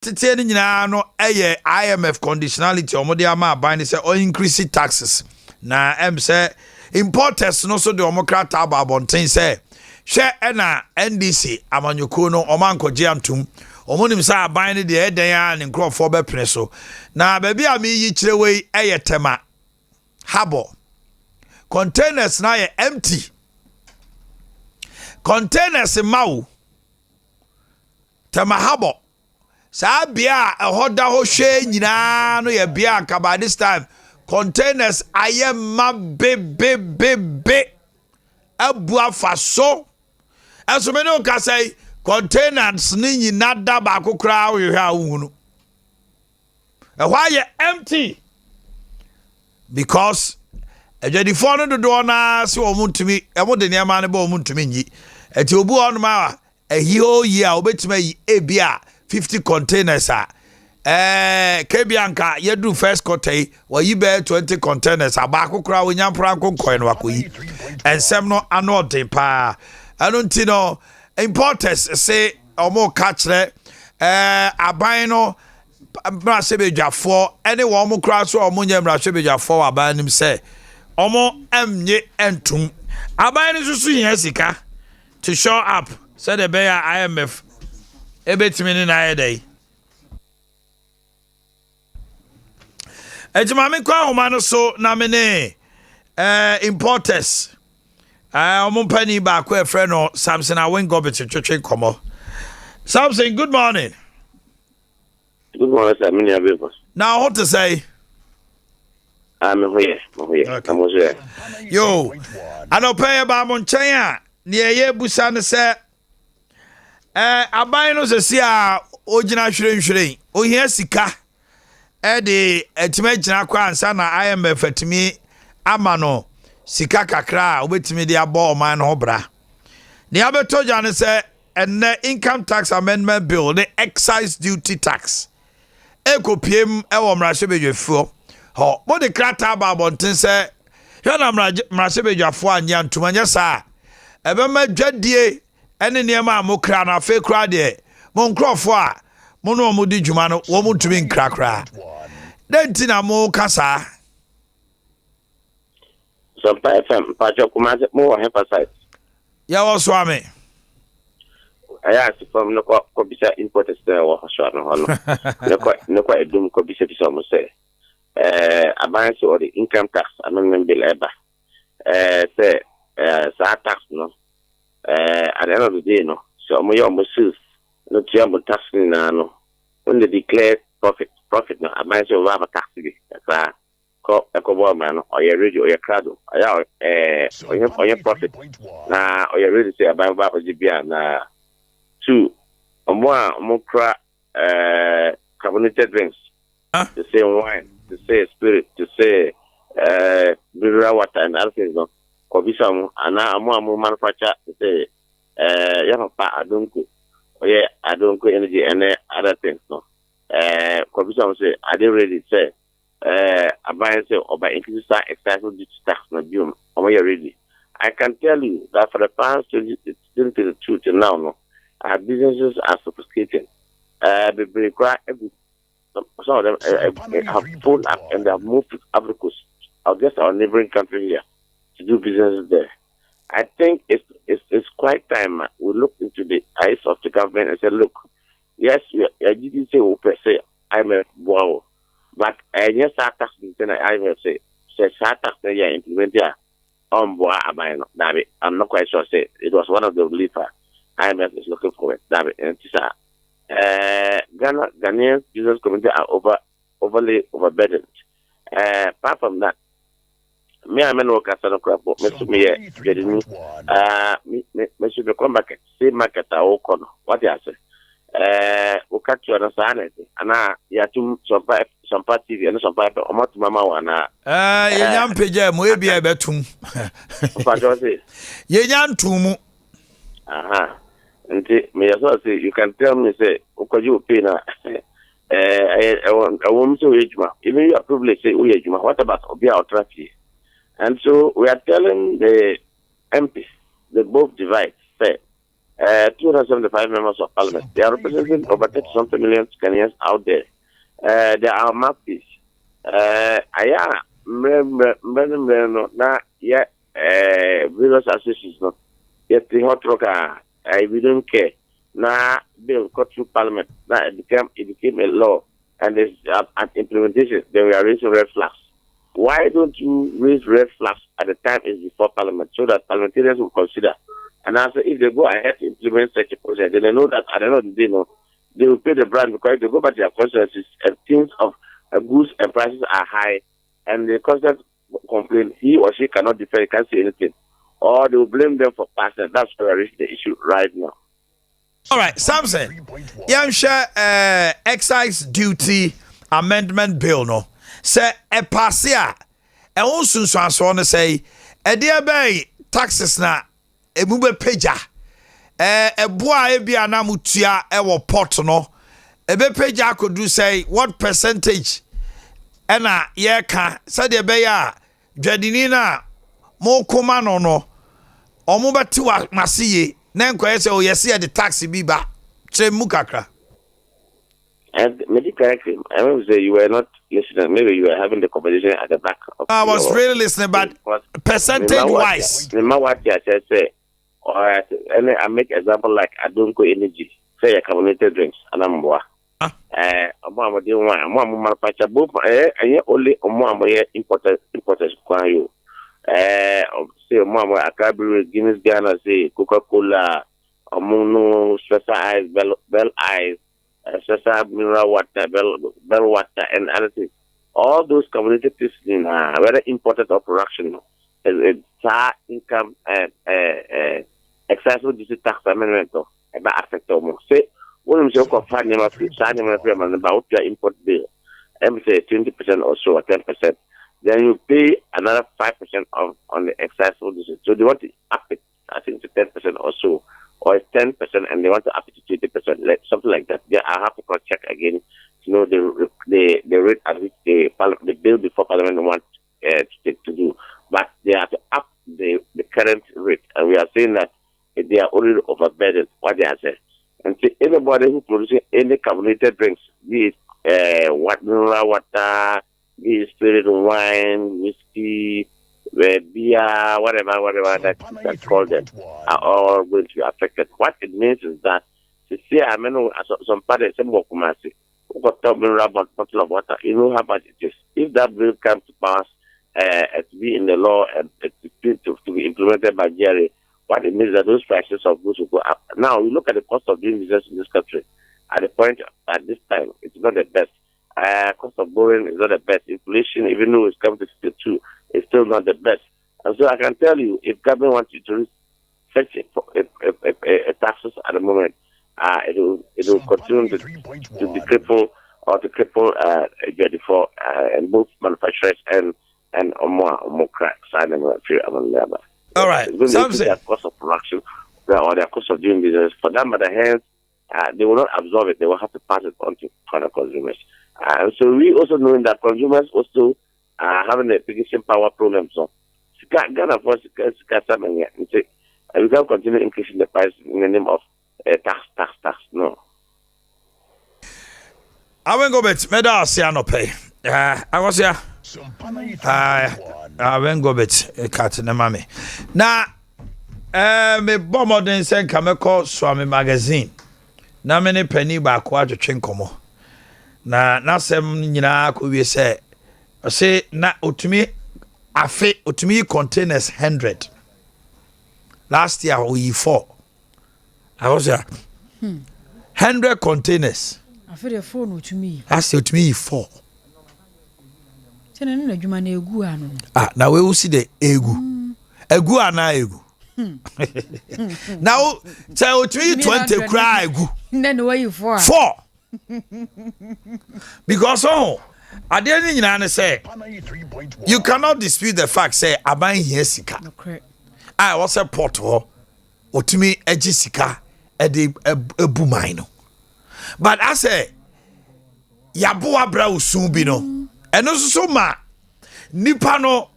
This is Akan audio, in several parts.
tete ni nyina no eye IMF conditionality omode ama ban say o increase taxes na say importers no so de omokrata ababonten say hwe na NDC amanyoko no omankoje antum omonim say ban ne de eden ya ne nkrofo be pene so na baabi a me yi kirewei eye tema habo containers na ye empty containers mawu tema habo sa bia hoda ho hwe nyina no ye bia kaba this time containers ayema be abua faso aso me no ka say containers ni nyina da ba kokra wo hwe ahunu why ye empty because ejadi fo no do na se o muntumi e mo de niam ne ba o muntumi nyi eti obu on ma ehio yi a obetuma yi ebia 50 containers Kebianka yedu first quarter wa yi be 20 containers abakokra wonya pranko coin wakoyi ensem no anode pa anunti no importers say omo kachre aban no brasebejafo ene wo mo kra so omo nya brasebejafo aban nim say omo emnye entum aban no susu yin sika to show up say the bear IMF ebetimi ni na yedai ejimame kwa homano so na mene importers omumpani ba kwa friend no Samson Awengo betwetwe komo Samson, good morning. Good morning, sir. Many people. Now what to say? I'm here. Okay. I'm here. Yo, I don't pay about Monchaya near ye busan say aban no se sia ogina hwere o hia sika de etime gina kwa ansa na IMF atimi ama no sika kakra obetimi de abo man no bra ne abeto jane se enne income tax amendment bill the excise duty tax ekopiem ewo mrahwebedwefuo ho mo de krata ba bonten se hwe na mrahwebedwafo anya ntumanya sa ebema dwadie ene niema amokra na fe kra de mo nkrofo a mo no mo di dwuma no wo mo ntumi nkrakra denti na mo kasa Sompa FM pacho kumaze mo emphasize ya wo so ame aya si from no ko bisa importers there wo so no hono no ko edum ko bisa bisa mo say abans or the income tax amendment bill eba say sa tax no at the end of the day no so mo yo mo sus no tia mo tax ni na no when they declare profit no abans o va tax bi ka ko ekobo man no o ye radio o ye crado aya o ye profit na o ye really say abans ba ko bia na two mo kra carbonated drinks the same wine to say spirit to say mineral water and other things no ko bisa mo ana amo manufacture to say ya pa adonko oye adonko energy and other things no ko bisa mo say I dey ready say about say about increase excise duty tax na biom omo you ready. I can tell you that for the past 2022 till now no our businesses are sophisticated the break every some of them have pulled up and they have moved to Africa, I guess our neighboring country here, to do business there. I think it's quite time we look into the eyes of the government and say, look, yes, I didn't say say I'm a wow, but yes, I tax I will say tax they implement here on board. I'm not quite sure. Say it was one of the relief IMF is looking for it. And it's Ghanaian business community are overly overburdened. Apart from that, me I know Casano Crab, me should come back same market okono. What you say? We catch you on Saturday, and ya to some party and some pipe or not mama wana. Yam peja mo ebi abetum. What you say? Ye yan tumu. Aha. And me as well say you can tell me say you pay na I want to age even you are privileged say what about Abia or traffic? And so we are telling the MPs, the both divide say 275 members of parliament. They are representing over 30-something million Kenyans out there. They are mouthpiece. Aya, na yeah, various associations, no. Yet the hot rocker, we don't care. Now, bill got through parliament. Now it became a law, and there's at implementation. They were raising red flags. Why don't you raise red flags at the time is before parliament, so that parliamentarians will consider? And also, if they go ahead to implement such a project, then they know that at the end of the day, no, they will pay the brand because they go back to their constituencies and things of goods and prices are high, and the constant complain he or she cannot defend, can't say anything, or they will blame them for passing. That's where I reach the issue right now. All right, Samson, share excise duty amendment bill no. Say a passia, and also so no say Adea bay taxes na e mube peja. E boa e bia na mutua e wo pot no. E be peja could do say what percentage ena ye ka said e be ya dwadini na mo koma no no. Omo beti wa masiye na nkoye say o yesi the tax bi ba tre mu kakra. And maybe correctly, I will say you were not listening. Maybe you were having the conversation at the back. I was really listening, but percentage-wise. Remember what I said, say, or and I make example like I don't go energy, say a carbonated drinks, and I'm more. I'm manufacture both, and only importers, you. Say, Mama, Akabri, Guinness Ghana, say Coca-Cola, Amuno, Special Eyes, Bell Eyes. Special mineral water, bell water, and other things. All those commodities, whether imported or production, it's income excessive duty tax amendment about affect them. Say, when you go for about your import bill, and say 20% or so, or 10%, then you pay another 5% on the excessive duty. So they want to up it, I think, to 10% or so. Or it's 10% and they want to up it to 20%, like something like that. Yeah, I have to cross check again to know the rate at which the bill before Parliament want to do. But they have to up the current rate, and we are saying that they are already overburdened. What they are saying, and so anybody who produces any carbonated drinks, be it mineral water, be it spirit wine, whiskey, beer, whatever that's called them, are all going to be affected. What it means is that to see I mean some part of some Kumasi who got mineral bottle of water, you know how much it is. If that bill comes to pass to be in the law and to be implemented by Jerry, what it means is that those prices of goods will go up. Now we look at the cost of doing business in this country. At the point at this time, it's not the best. Cost of borrowing is not the best. Inflation, even though it's coming to 52, is still not the best. And so I can tell you, if government wants you to reach such a taxes at the moment, it will continue to be cripple or to cripple for and both manufacturers and more cracks and labor. All right. It's going to increase their cost of production or their cost of doing business. For them, but the hands, they will not absorb it. They will have to pass it on to other consumers. And so we also know that consumers also having a purchasing power problem. So Ghana for we can't continue increasing the price in the name of tax. No. I won't go bet. Medal Siano pay. I was here. I won't go bet. Cat in the mammy. Now, me bomber then send Kameko Swami magazine. Na many penny back to chinkomo. Na sem nyina ko we say na otumi afe otumi containers 100 last year we 4 I was there 100 containers afe the phone otumi last year otumi 4 tena na adwuma na egu anu na we see the egu ana egu now say otumi 20 cry egu then why you 4 because Adea ni nyina say you cannot dispute the fact say aban here sika I was a port ho otumi agi sika e de ebu mine no but I say yabo abra usun bi no eno so ma nipa no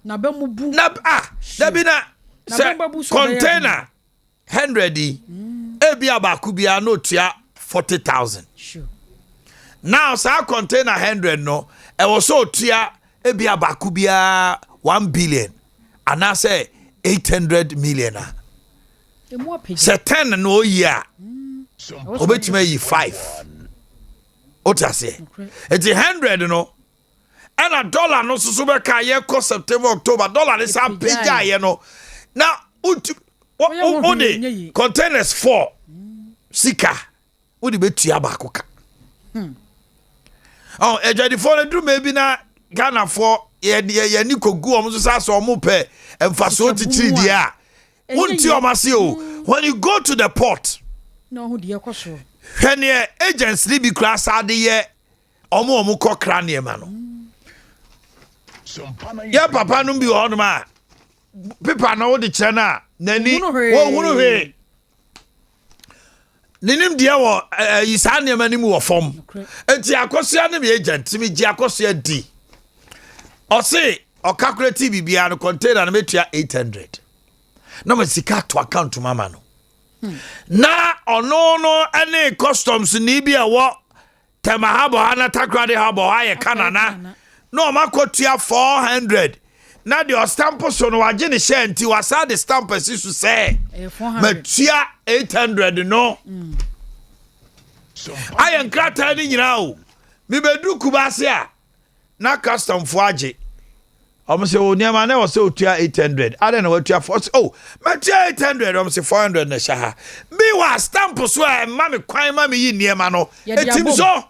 na be mu bu na da bi na say container 100 ebia baako bia no tua 40,000. Sure. Now sa container 100 no e was so tua ebia baako bia 1 billion and I say 800 million. Se 10 no year. Obetime yi 5. Otase. It's 100 no. And a dollar no so be ka ye ko September October dollar is a pija ye no. Now only containers 4 sika. Odi betua baako ka. Oh, ejadi for the do maybe na Ghana for ye ni kogu omo so sa so omo pe emfaso titiri dia. Wonti omase o. When you go to the port, no who dey koso. When your agents be class ade ye omo kokra ne ma no. Ya papa no bi ho no ma. Paper na wo de kire na nani wo hunu he. Ninim dia wo yisa ne ma ni mu wo fom. Enti akosia ne me agent mi gi akosia di. O say o calculate bibia no container na metua 800. Na me sika to account mama no. Na ono no any customs ni bia wo temahabo ana takrade habo aye kanana. No makotua 400. Na the stamp so no wage ne share nti wasa the stamp asisu say matua 800 no. Aye nkrata ni nyina o. Me bedu kubase a na custom fo age. Omo se o niam na wo se otua 800. Ade na watua 4. Oh, matua 800 omo se 400 na sha. Me wa stamp so e ma me kwan ma me yi niam no. Etim so.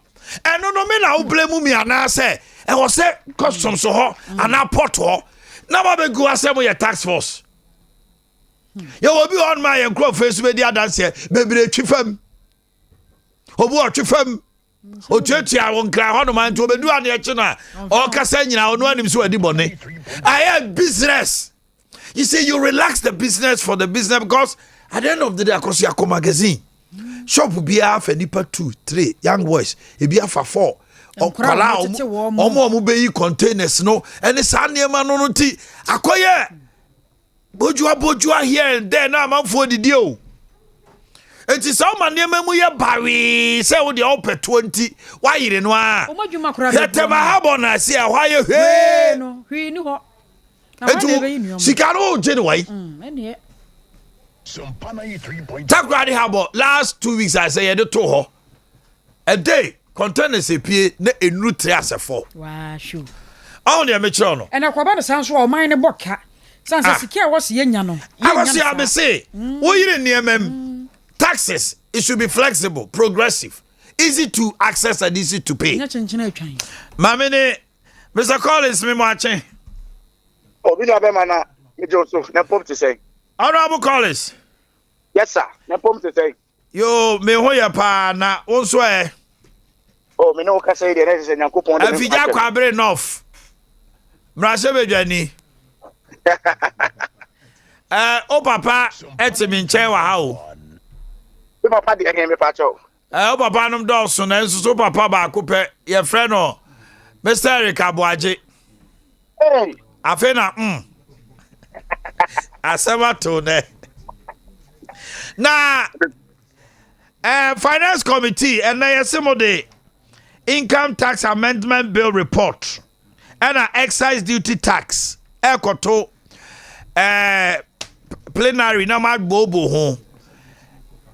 Eno no me na wo blame me ana se e wo se custom so ho ana port ho. Na ba be go asem ye tax force. Ye obi on my encro face be dia dance bebre twifam. Obu otwifam. Otuatua won kra ho no man to bedu ane eche na o kasa nyina ono anim so adi bone. I have business. You see, you relax the business for the business because at the end of the day across your magazine shop be half nipa 2 3 young boys e be half 4 okwala omo be yi containers no ene sa niema no no ti akoye bojua here and there na manfo didi o. Enti sa ma niema mu ye bawi se wo de ope 20 wa yire no a omadwuma kura be tema habo na se a hwa ye hwe no hwe ni ho na wa de be ni sikaro je ni wai ene Sompa 93.1. takrade habo last 2 weeks I say ye de to ho a day containers epie na enu 3 asefo wa shu on dey me chiro no ena kwaba no sanso o man ne boka sanso sikia wo se yenya no I was here me say wo yire niemem taxes it should be flexible progressive easy to access and easy to pay nya chenchena atwan mama ne Mr. Collins me mo achen Obi na be mana me Joseph na pop to say. Honorable Collins Yes sir, na pop to say. yo me ho ya pa na wonso Oh, me no ka say de na say Nyankopon de. afija kwa bre enough mrashe bedwani o papa etimi nchen wa ha o Me papa de ehia me pa cho. o papa num dọọso na nso so papa ba akopẹ ye friend no Mr. Eric Aboaje Hey, afi na asemato ne na finance committee and na yesimode income tax amendment bill report and excise duty tax ekoto plenary na ma gbobo ho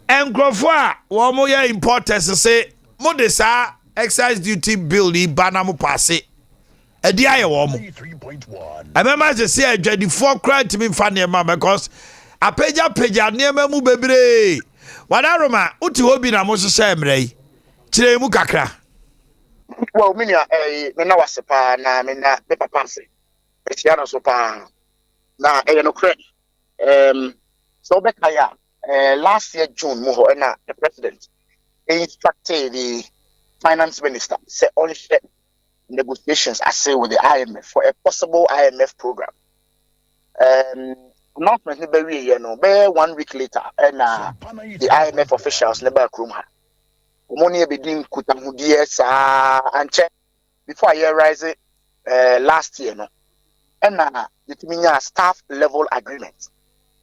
enkrofo a wo mo ye importers say mo de sa excise duty bill ni bana mo passe edi aye wo mo 93.1. amema je say adwadifo kra timi fa ne ma because apeja ne ma mu bebre wadaroma uti hobi na mo hye emrei kire mu kakra well me me na wase pa na me na me papa se. Etia no so pa. Na no kre. So be kaya last year June mo ho na the president instructed the finance minister say on negotiations I say with the IMF for a possible IMF program. Announcement ni be we no be 1 week later and the IMF officials never room ha. Omoni be din kutahudie sa anche before I rise last year no. And the staff level agreement.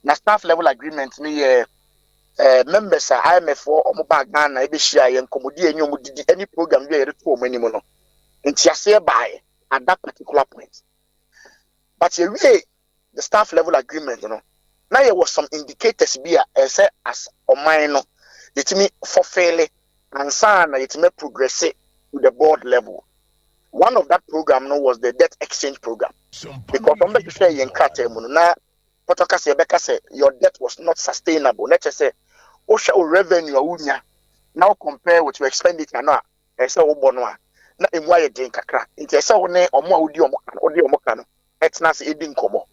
Na staff level agreement ni members are IMF for omo bag Ghana ebe share yen komodi enyo mo didi any program we yere to omo anim no nti ase by at that particular point but the staff level agreement now there was some indicators be say as Omanhene no yetimi fulfill and sana yetimi progress to the board level. One of that program was the debt exchange program because from the share yen kata mu na potoka se beka say your debt was not sustainable. Let's say o revenue awunya now compare with your expenditure na say wo bono a na emu aye den kakra nti say wo ne omo awudi omo ka no etna se edi nkomo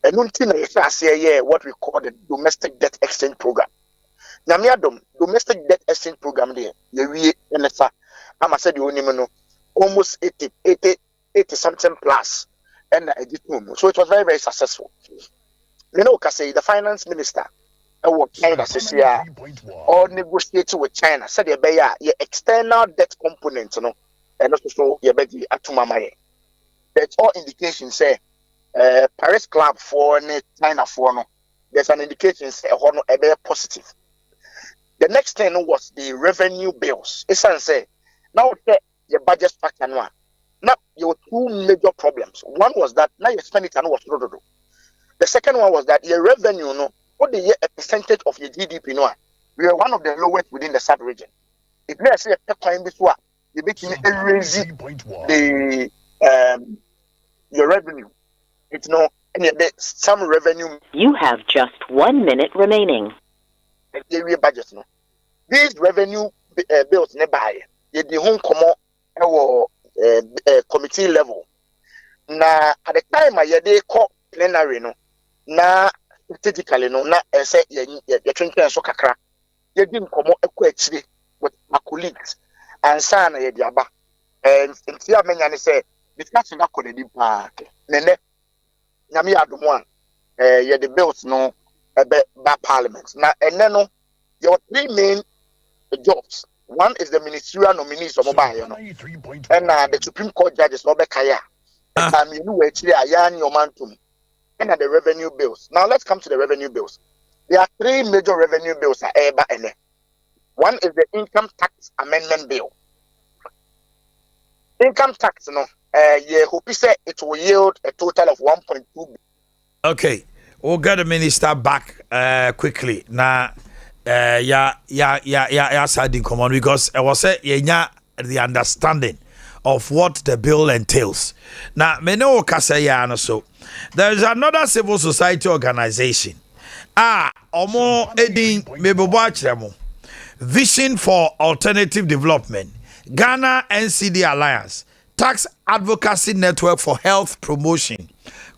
enu nti na yesa ase what we call the domestic debt exchange program. Nyamiadom domestic debt exchange program there ye wie enesa ama say the onim no almost 80 something plus and editum. So it was very, very successful. You know, say the finance minister China or negotiating with China said your external debt component, and also your baby atumamaye. That's all indications say Paris Club for China for no. There's an indication say a very positive. The next thing was the revenue bills. It's say now your budget structure now. Now there were two major problems. One was that now your expenditure was low. The second one was that your revenue what a percentage of your GDP we are one of the lowest within the sub region. If you say a coin this one, you making raise the your revenue. It's some revenue. You have just 1 minute remaining. Area budget These revenue bills nearby. You the home committee level. Na at the time I they call plenary na strategically na say you trinken so kakra. You didn't come equally with my colleagues and sana ye diaba. And Tia Menyani say discussion that could be park. Nene Nyami Adumwan ye the bills by parliament. Now and then your three main jobs. One is the ministerial nominees of mobile, and the Supreme Court judges Boakye. You know actually Ayan Yomantum, and the revenue bills. Now let's come to the revenue bills. There are three major revenue bills at Abia and one is the income tax amendment bill. Income tax, hope say it will yield a total of 1.2 billion. Okay, we'll get the minister back quickly now. Sadin come on because I was say the understanding of what the bill entails. Now, so there is another civil society organization. Omo edin mebobachemo. Vision for Alternative Development, Ghana NCD Alliance, Tax Advocacy Network for Health Promotion,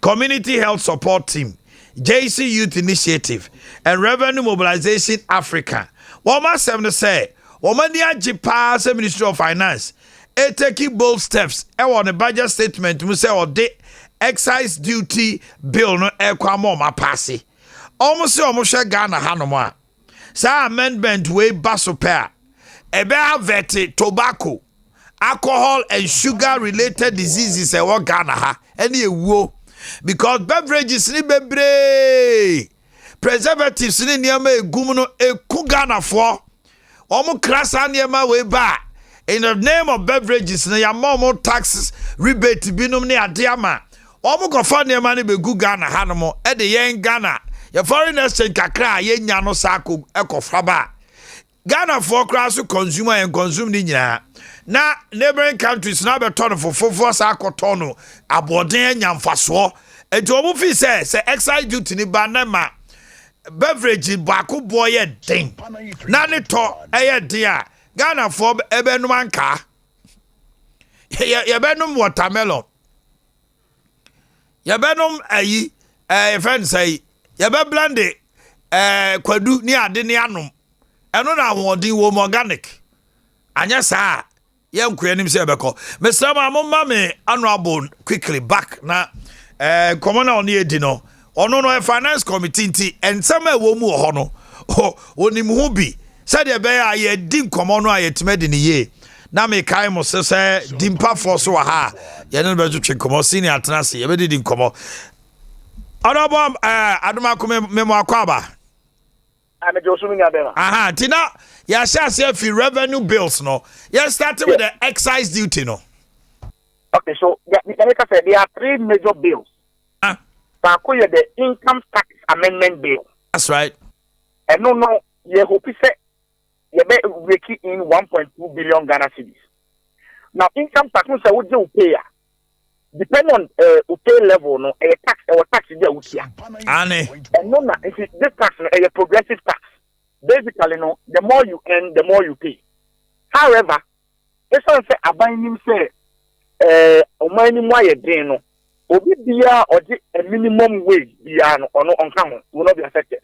Community Health Support Team, JC Youth Initiative, and Revenue Mobilization Africa. What must to say? Woman the Japan Ministry of Finance, taking bold steps. On the budget statement, we say the excise duty bill no equamo passy. Almost Ghana Hanoma. Sa amendment way basoper. Ebe vete tobacco, alcohol and sugar related diseases e Ghana ha. Any wo. Because beverages ni bebre preservatives ni niyama egum no Ghana for omo krasa niyama we ba in the name of beverages na yama omo taxes rebate binum ni Adea ma omo kofa niyama ni begu Ghana hanomo e de yen Ghana your foreign exchange kakra ye nya no sako ekofa ba Ghana for kraso consumer and consume ni nyina na neighboring countries na be turn for sako turn abodin nyamfaso enti omo fi say excise duty ni banama beverage baako boy den na ne to den a Ghana for ebenum anka ye benum watermelon ye benum ayi friend say ye be blend kwadu ni ade ni anum eno na hodin wo organic anya saa ye nkoyanim se beko Mr. Mamma me honorable quickly back na commoner on edi no ono no finance committee nti ensema wo mu ho no onim hu bi said be ya din commoner ayetime de ne ye na me kai mo se dimpa for so ha ye no be twe commo senior atnase ye be din commo honorable aduma ko me mo akwaba I'm a Josumi Abema. Aha, Tina, ya shall say if revenue bills no. Yeah, starting with the excise duty no. Okay, so there are 3 major bills. The income tax amendment bill. That's right. And no, you hope say you be making in 1.2 billion Ghana cedis. Now, income tax no say what you pay. Depending on pay level, no, a tax is there with you. And no, this tax is a progressive tax. Basically, no, the more you earn, the more you pay. However, this one say abiding say Omanhene why a no. Obi bia or a minimum wage bia no or no on will not be affected.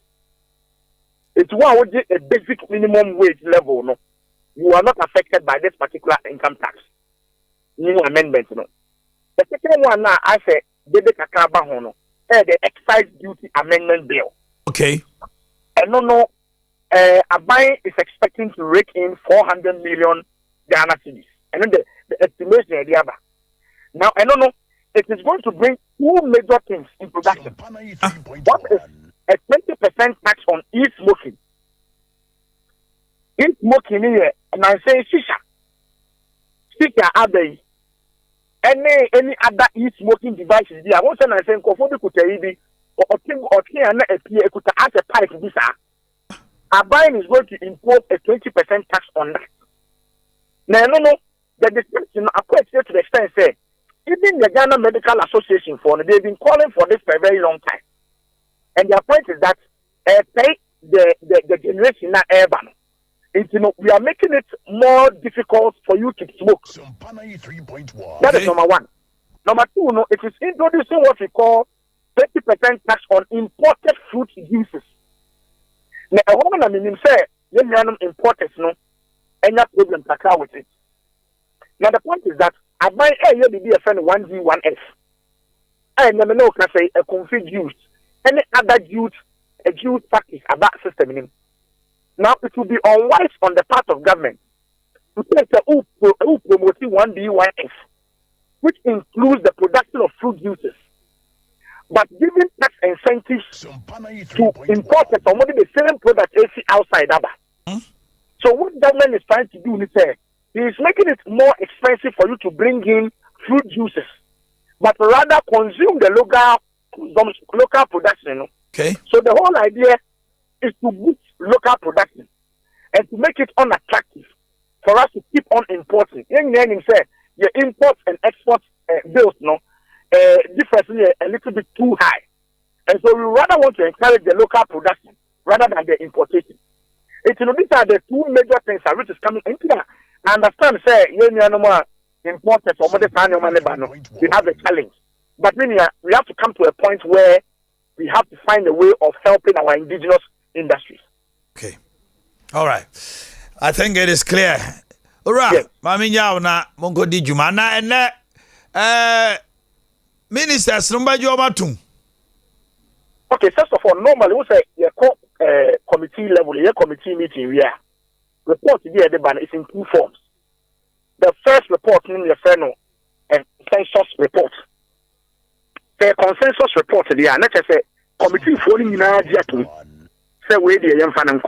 It's one would a basic minimum wage level, no. You are not affected by this particular income tax. New amendment, no. The second one now I say Bebe Kakaba Hono, the excise duty amendment bill. Okay. And no, Abia is expecting to rake in 400 million Ghana cedis. And then the estimation of the other. Now, I don't know. It is going to bring 2 major things in production. One is a 20% tax on e-smoking. E-smoking here, and I say shisha, Adea, any other e-smoking devices. I want to say, Kofobi Kuteri, or and a could add a pipe visa. Abia is going to impose a 20% tax on that. Now, no, the distinction applies to the extent say. Even the Ghana Medical Association they've been calling for this for a very long time. And their point is that pay the generation now urban. We are making it more difficult for you to smoke. That is number one. Number two, no, it is introducing what we call 30% tax on imported fruit juices. Now, a woman I mean say, importers no, any problem to with it. Now the point is that I buy a friend 1G 1F. I never know can say a config juice. Any other juice, a juice practice about system. Now it will be unwise on the part of government to take the promoting 1B 1F, which includes the production of fruit juices, but giving tax incentives to importers or the same product outside Abia. So what government is trying to do is say, he is making it more expensive for you to bring in fruit juices, but rather consume the local production. Okay. So the whole idea is to boost local production and to make it unattractive for us to keep on importing. Say your imports and exports bills, difference a little bit too high, and so we rather want to encourage the local production rather than the importation. These are the 2 major things that which is coming into that. I understand, say, no more importers or the we have a challenge. But we have to come to a point where we have to find a way of helping our indigenous industries. Okay. All right. I think it is clear. All right. Mami na mongo di juma na ene ministers number matum. Okay, first of all, normally we say committee level, committee meeting we are. Report here is in 2 forms. The first report in the final consensus report. The consensus report there, not just a committee falling in Adea say where the young fan.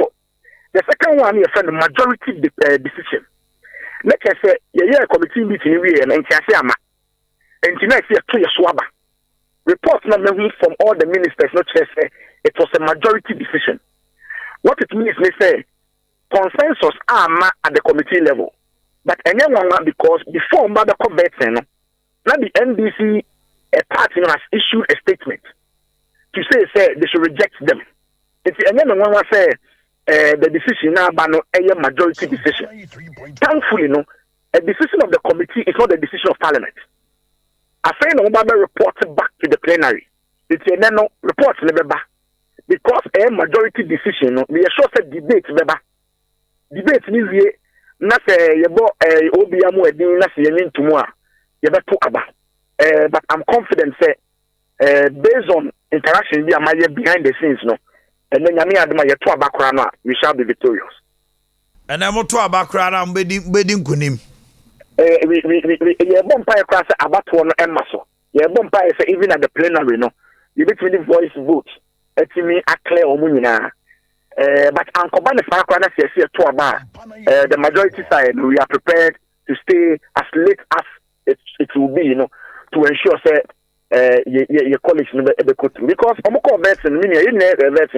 The second one is a majority decision. Let us say a committee meeting we and Tiasiama. And tonight see a clear swabber. Report number from all the ministers, not just say it was a majority decision. What it means, they say consensus are at the committee level. But anyone because before Mother Coveting, now the NDC party has issued a statement to say they should reject them. If anyone say the decision now by a majority decision. Thankfully, a decision of the committee is not a decision of parliament. I say no report back to the plenary. It's a report because a majority decision, we are sure that debate debate is na say yebo obiamu edin na say yin tomorrow yebeto aba but I'm confident say based on interaction we are behind the scenes and then nyame adema yeto aba kora no we shall be victorious and am to aba kora na mbedi nkunim we yebo mpa kora say abato no emma so yebo mpa say even at the plenary you between voice vote etimi acclare omu nyina but Ankobane Fakwana says to Aba, the majority side, we are prepared to stay as late as it will be, to ensure that your colleagues never could. Because Omoko Vetsen,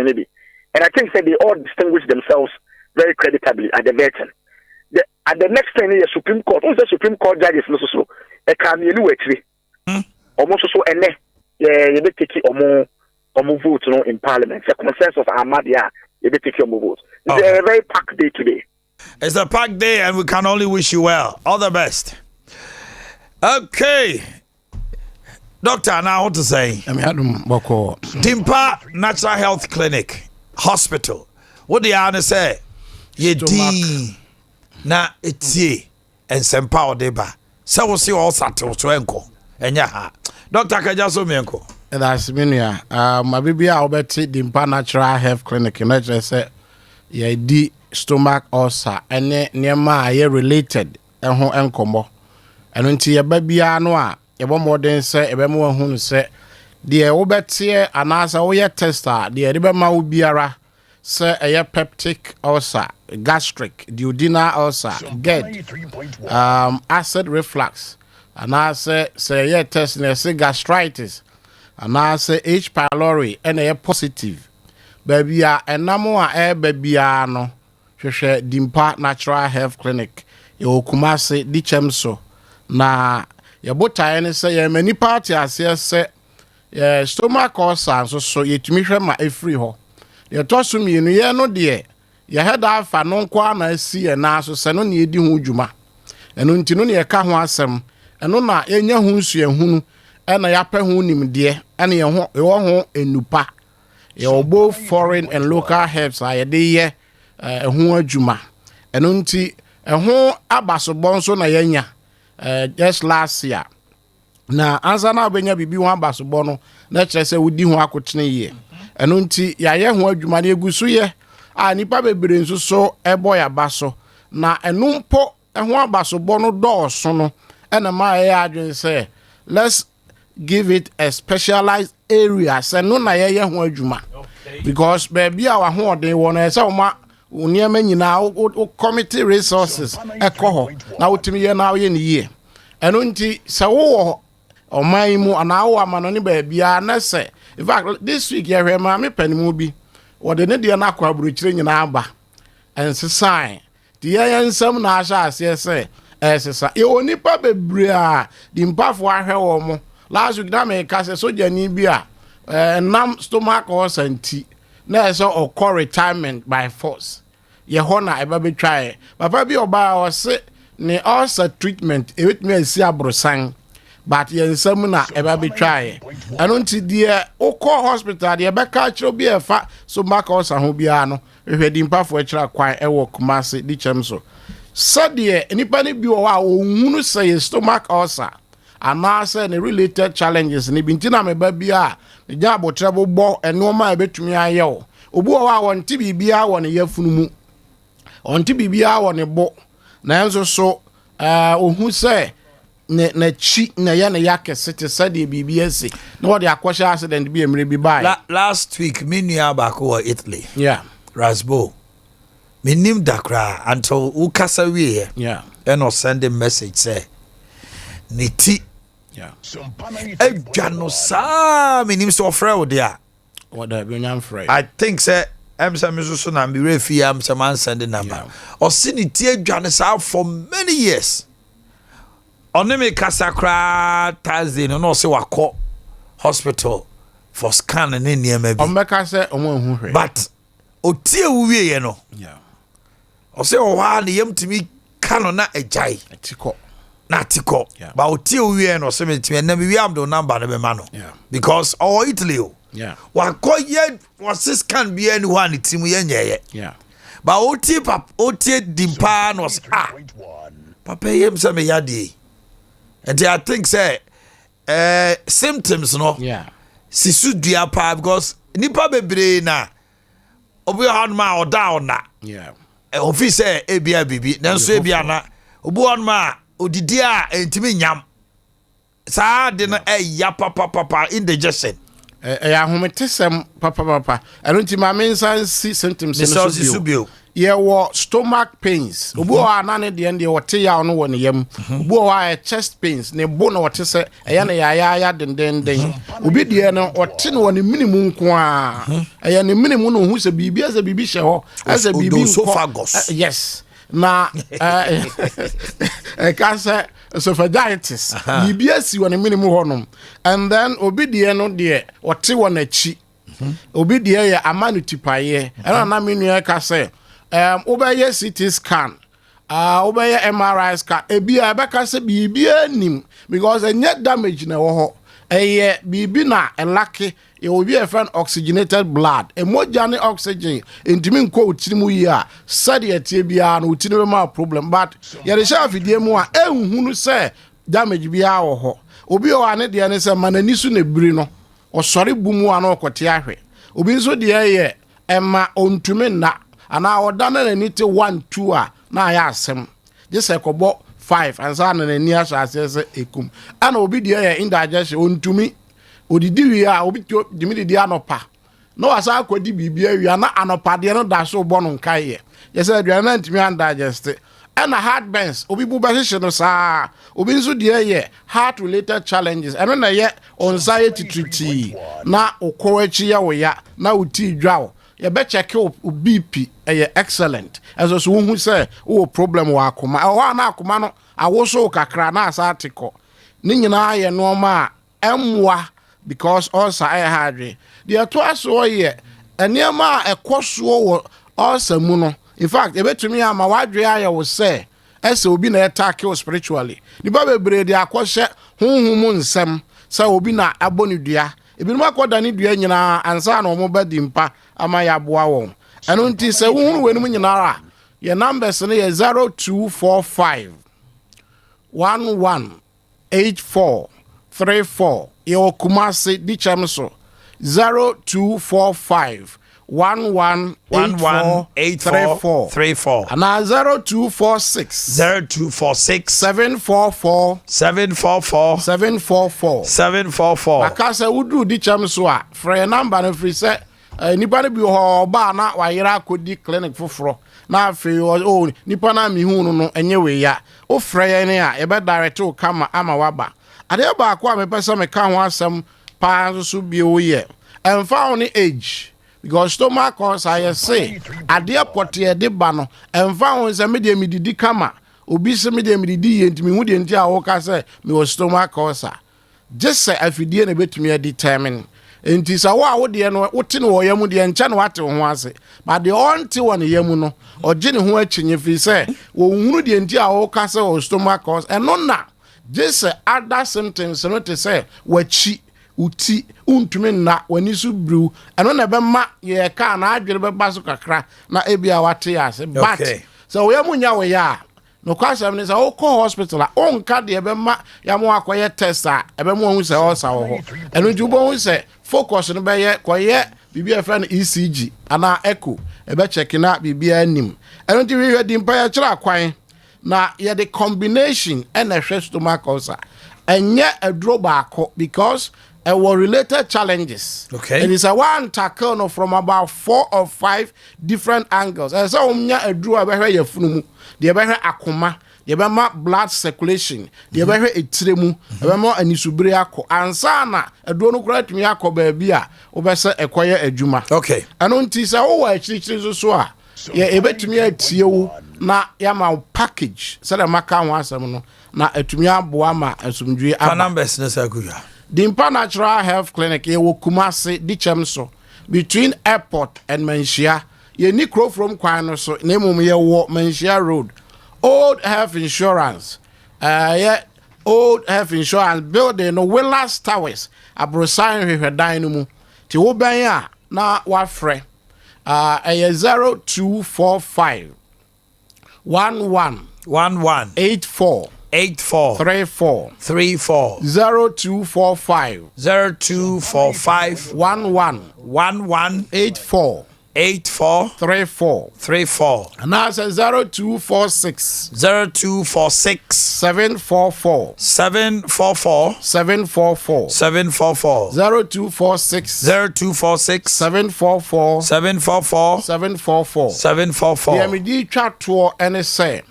maybe. And I think that they all distinguish themselves very creditably at the veteran. At the next 10 years, Supreme Court, also Supreme Court judges, so a cameo actually. Almost so, and you take it or vote in Parliament. The consensus of Ahmadiyya, you take your vote. It's a very packed day today. It's a packed day, and we can only wish you well. All the best. Okay. Doctor, now what to say? Dimpa Natural Health Clinic, Hospital. What do you say? Ye di na etie and Sompa Odeba. So we see all sato to enko. Enya Doctor Kajaso Mienko. That's minia. My baby I obeti Dimpa Natural Health Clinic. You know just say ye di stomach ulcer ene niema aye related enho enkomo. Eno nti ye baby ano a ye bo modern say e be mo hu say de obeti anasa wo ye tester de be ma wo biara say a peptic ulcer, gastric, duodenal ulcer, GERD, acid reflux, and I say test say gastritis, and I say H. pylori, and a positive. Baby, and namo a baby no, share Dimpa Natural Health Clinic, you kumase dichemso. Na your bota say many parties say stomach ulcer, so you to me my free ho. Ye tosu mi no ye no de ye heda afa no kwa na asi na so se no ne edi ho dwuma eno nti no ne ka ho asem eno na enya ho nsu ehunu ena ya pa ho nimde ena ye ho enupa ye obo foreign and local herbs a ye de ye ho adwuma eno nti ho abasobon so na yenya just last year na ansa na obenya bibi ho abasobon no na kire se wodi ho akotene ye eno nti ya ye ho adwuma na egusu ye a nipa bebere nso so ebo ya baso na eno mpo ho abasobon no dooso no ena ma ye adwen say let's give it a specialized area say no na ye ho adwuma because baby our ho den won e say o ma uniema nyina o committee resources ekoho na wotimi ye na ye ne ye eno nti se wo oman mu ana wo amano ne baby a na se in fact this week ya hwe ma me panimu bi wo de ne de na akwa buruchire nyina aba ense sign de ye nsam na asha ase se esesa e onipa bebre a di mpafo ahwe wo mo last week na me ka se soja ni bi a nam stomach ulcer anti na so occur retirement by force ye ho na eba be try papa bi oba o se ne ulcer treatment e wetimi asi abrosan but ye nsam na eba be try eno nti de okọ hospital de be ka chiro bi efa stomach ulcer ho bia no hwedi mpafo akira kwan e wo Kumasi dichemso sadie nipa ne bi wo a ohunu say stomach ulcer ana say ne related challenges ne bi ntina me ba bia ne ja abotre bo eno ma ebetumi ayewo obu wo a wonti bibia wo ne yafunu mu onti bibia wo ne bo na enso so ohun say na chi na ya na yakese te sadie bibia si na wo de akosha accident bi emre bi bai last week minua bako Italy yeah Rasbo minim dakra until ukasa wie yeah and or send a message say niti yeah edwano sa minim so frɛ wo dia what the bionyam frɛ I think say some so na be refi am some man send the number or see niti edwano sa for many years oneme kasa kra Thursday no say wakɔ hospital for scan and niema bi omeka say omo hu hwɛ but otie wuwie ye no yeah o say o wa na yam timi kano na ejai atiko na atiko but otie wuwie no say me timi na me wi am do number na be ma no yeah because o Italy o yeah wa ko ye was scan bi any one team ye nyeye yeah but otie dimpa no papa yem say me yade and I think say symptoms no yeah sisu dua pa because nipa bebre na obi han ma o down na yeah office ebia bibi nanso ebia na obi han ma odidi a entimi nyam saa de na ya papa indigestion ahometesem papa eno nti ma mensan si symptoms so bio ye wo stomach pains obi o anane de ende wote ya no wo ne yam obi o ha chest pains ne bo no wote se eya ne ya dendenden obi de no wote no ne minimum nko a eya ne minimum no hu se bibi ase bibi hye ho ase bibi esophagus yes na cancer esophagitis bibi asi wo ne minimum honom and then obi de no de wote wo na chi obi de ye amanutipaye era na menu ka se obeye CT scan obeye MRI scan ebia beka se bibia nim because enye damage na wo ho eye bibi na elake e obi e fan oxygenated blood emoja ne oxygen entimi nko otirimu yi a sade atie bia na otirimu ma problem but yere sha afidie mu a ehunu se damage bia wo ho obi o ane de ne se manani su na biri no osore bumu a na okote ahwe obi nso de ye ema ontumi na ana odana na niti 1 2 a na ya asem je se kobo 5 ansa na ni asase se ekum ana obi de ya indigestion ontumi odidi wi a obi dimi de anopa no asa akodi bibia wi ana anopa de no da so bo no nkai ye se aduana na ntimi undigest ana heartburns obi bu ba hye no saa obi nso de ye heart related challenges eno na ye anxiety treaty na okowachi ya wo ya na uti dwawo ye be check o BP excellent as so hu say o problem wa akoma o na akoma no awoso kakra na asa atiko ni nyina ye no ma emwa because also I had the to aso ye eniema ekoso wo also mu no in fact e betumi ama wadwe aye wo say ese obi na attack you spiritually ni ba bebre de akose hunhum nsem say obi na abonidua ebinom akoda ni dua nyina ansa na omo badi mpa ama ya boa won eno nti se wo wenum nyina ra ye numbers ne ye 0245 118434 ye Kumasi dichamso 0245 118434 and 0246 744 akasa wudu dichamso a free number no free say nipa ne bi ho ba na wa yira akodi clinic foforo na afi o nipa na mi hu no enye we ya o frɛ ne a e be direct o kama ama waba ade ba akwa me pese me ka ho asem pa so bi o ye emfa on age because stomach cancer I say Adea potie de ba no emfa on se me de mididi kama obi se me de mididi ye ntimi hu de nti a wo ka se me o stomach cancer just say afidie na betumi determine enti sa wo de no wote no yam de ncha no wate ho ase but the onti won yam no oje ne ho achinye fi se wo hunu de nti a wo ka se o stomach cancer eno na just other symptoms no te say wachi uti untumi na wani su bru eno na be ma ye ka na adwere be baso kakra na ebia wate ase but so wo yam nya wo ya no kwasam ne sa wo ko hospital a onka de be ma ya mo akoye test a ebe mo hu se o sa wo eno jubo hu se focus no be ye koye bibia fa na ECG ana echo ebe check na bibia anim eno ti wi di mpa ya kira kwan na ye the combination and a stomach cancer enye adro baako because were related challenges. Okay. And it's a one tackle no from about 4 or 5 different angles. And so a drew a your funumu, the akuma, the blood circulation, the etremu, a more and isubriaco, and sana a drono correct me ako babia, obesa acquire a juma. Okay. And on tisa actually so. Yeah, a bet to me a tio na yama package. Said a macan was na etumia boama and some dri numbers nesakuya. The Supernatural Health Clinic ye wo Kumasi dichamso between airport and Menchia ye nikro from kwano so nemu ye wo Menchia road old health insurance old health insurance building no Willas Towers abrosan hwedan no mu ti wo ban a na wa frɛ 0245 1184 34 0245 1184 84 34 34. and now say 0246 0246 744 744 744 744 0246 0246 744 744 744 744. Yeah, me di twa to ene say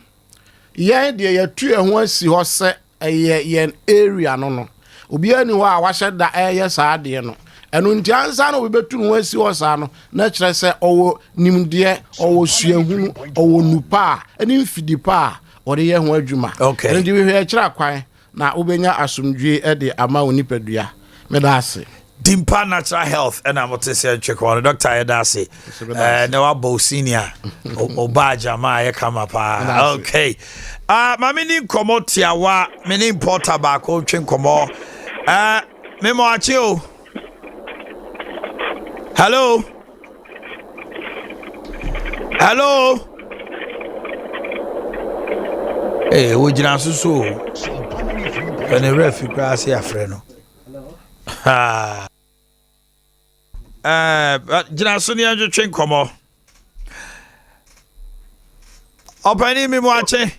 ye de ye tu ehun asi ho se ye area no obi ani ho a wa hyeda eye saa de no enu nti ansa no we betu no asi ho saa no na kire se owo nimde owo suahunu owo nupa eni mfidi pa ode ye ho adwuma enu di we hwe kire kwan na obenya asomdwe e de ama onipadua me da ase Dimpa Natural Health and I'm to say Dr. Edasi no abo senior obaja ma come up okay mami ni komo tiawa me ni importer ba ko twen komo me mo achi o hello wo jina susu ene refi kwa se afre no jina so ni anjo twen komo opani mi mo ache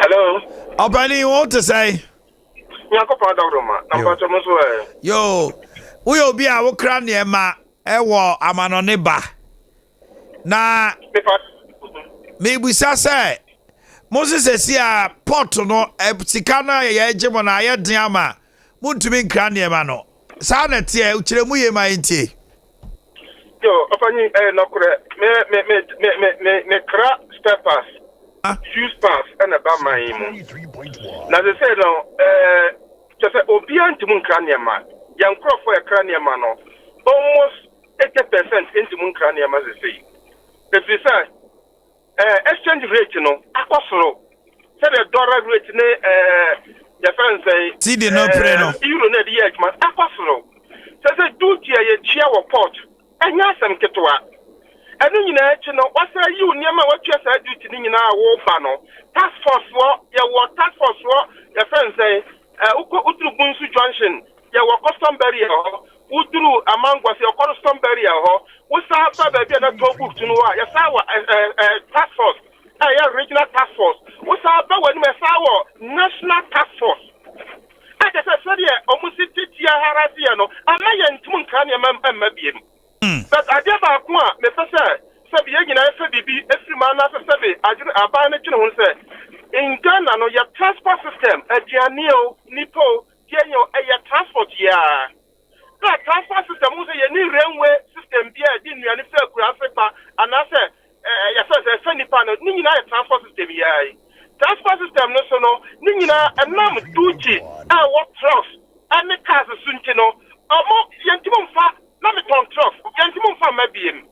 hello opani what to say Nyakopa Dawroma na pacho mo so yo we obi a wo kra ne ma ewo amano ne ba na me busa say Moses esia pot no sika na ye gemo na ye den ama muntumi nkra ne ma no sa na tie ukiremu ye ma ntie yo opani no kure me kra steppers use pass and a ba mai mu na they say no just obi antimu nkra ne ma yan crofo e kra ne ma no almost 80% intimu nkra ne ma say if you say exchange rate no akosoro say the dollar rate ne the friend say see the no pray no euro na the edge man akosoro say do tie ye chia wo port enya asem ketwa enu nyina echi no wasa yi uniama watwa sa duty ni nyina wo ba no task force wo ye wo task force wo the friend say uko utru bunsu junction ye wo custom barrier ho utru amangwa se custom barrier ho wosa ba ba bia na to book tunu wa ye sa wa task force ya regional task force wosa ba wani me sa wo national task force aka se so de omusi titia harasia no ama ye ntum nkan ye ma biem but Adea ba ko a me pese se bi nyina fe bibi efrima na fe be ajure aban ne twene ho se in Ghana no your transport system aduane o nipo yenyo your transport ya that transport system wo se ye ni railway system bia di nuane fe kura Africa anase ya se nipa no ni nyina transport system ya transport system no so no ni nyina enam duty what trucks and the cars sunti no omo yentimo mfa na me ton trucks yentimo mfa mabiem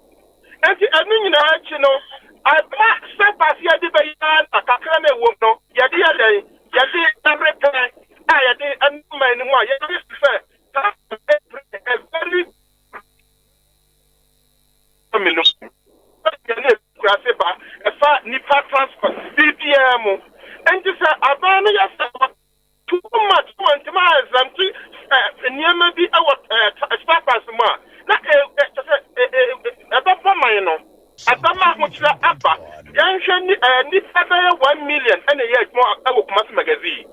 enti enu nyina achi no aba service ya de bayan akakra na ewo no ya de everything ya de anuma ni mo ya de say very amino ba efa nipa transport BPM enti say aba no ya say too much want ma example niema bi staffers ma na aba man no abama ho kira aba yanhwe ni 1 million and a year more Kuma magazine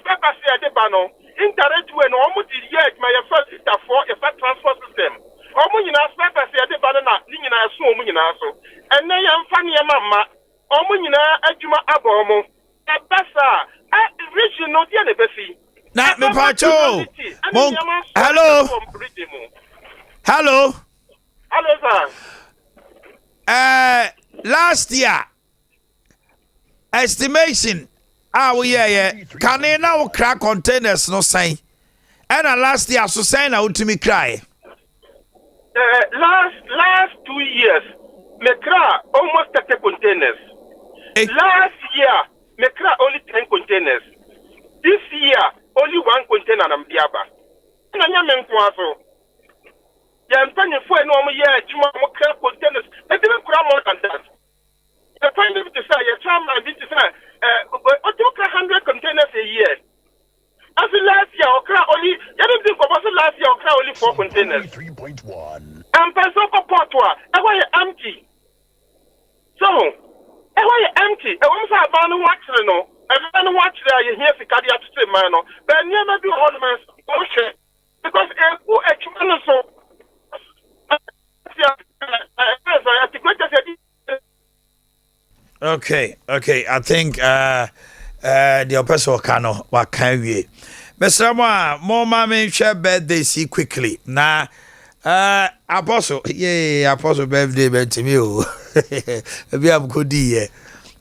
staffers ya de ba no indirect way no omo di year ma ya first for transport system omo nyina staffers ya de ba na ni nyina so omo nyina so enne ya mfa niema ma omo nyina adwuma abomo abasa region no dia ne besi na me pacho hello sir last year estimation can now crack containers no sign and last year so sign na utimi cry last 2 years me cry almost 30 containers last year me cry only 10 containers this year only 1 container na mbiaba na nyame nko aso ya mpanye fo eno omo ye adwuma mo cry containers e dey cry more than that the point of the say your chairman did say o 100 containers a year as last year o cry only you don't think about last year o cry only 4 containers 3.1 And person for potwa, and why empty. So, and why empty? And once I found watching, no, and then watch there, you hear the cardiac to man, but never do ornaments, bullshit. Because who actually so. Okay. I think the person kano wa kan wie. Mr. Mo mama share birthday see quickly. Na Apostle birthday to me o. Be am go di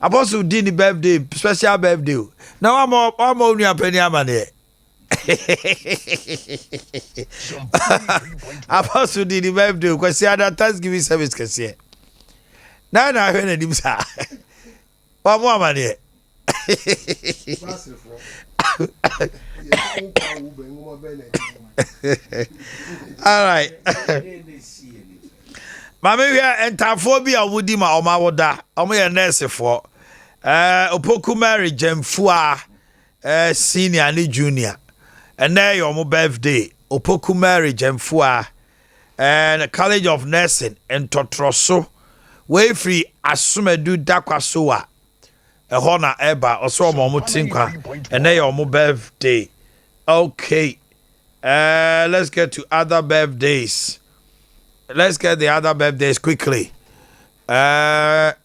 Apostle di ni birthday, special birthday. Na wa mo nua pani amane. Apostle di ni birthday kwesi ada Thanksgiving service kese. Na hwe na dim sa. Wa mo amane. All right. Mama we entafo bi awudi ma oma woda. Omo ye nurse for. Opoku Mary Jemfua senior and junior. And now your birthday. Opoku Mary Jemfua and College of Nursing in Totroso. Way free Asumedu Dakwasoa. A honor eba also mo tinkwa and now your birthday. Okay. Let's get to other birthdays. Let's get the other birthdays quickly. DJ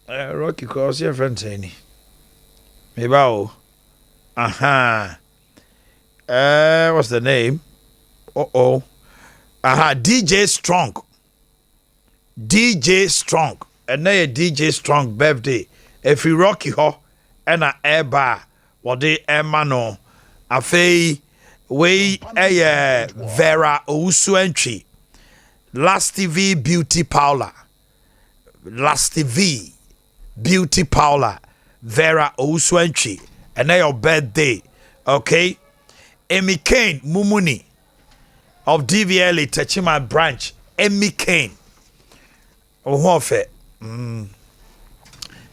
Rocky calls your friend Tony. Maybe what's the name? DJ Strong. DJ Strong. And now DJ Strong birthday. If you Rocky ho and a air bar, what they emano. Afe Vera Ousuentry. Last TV Beauty Paula. Last TV Beauty Paula. Vera Ousuentry. And now your birthday. Okay. Emmy Kane Mumuni of DVLA Techima branch. Emmy Kane.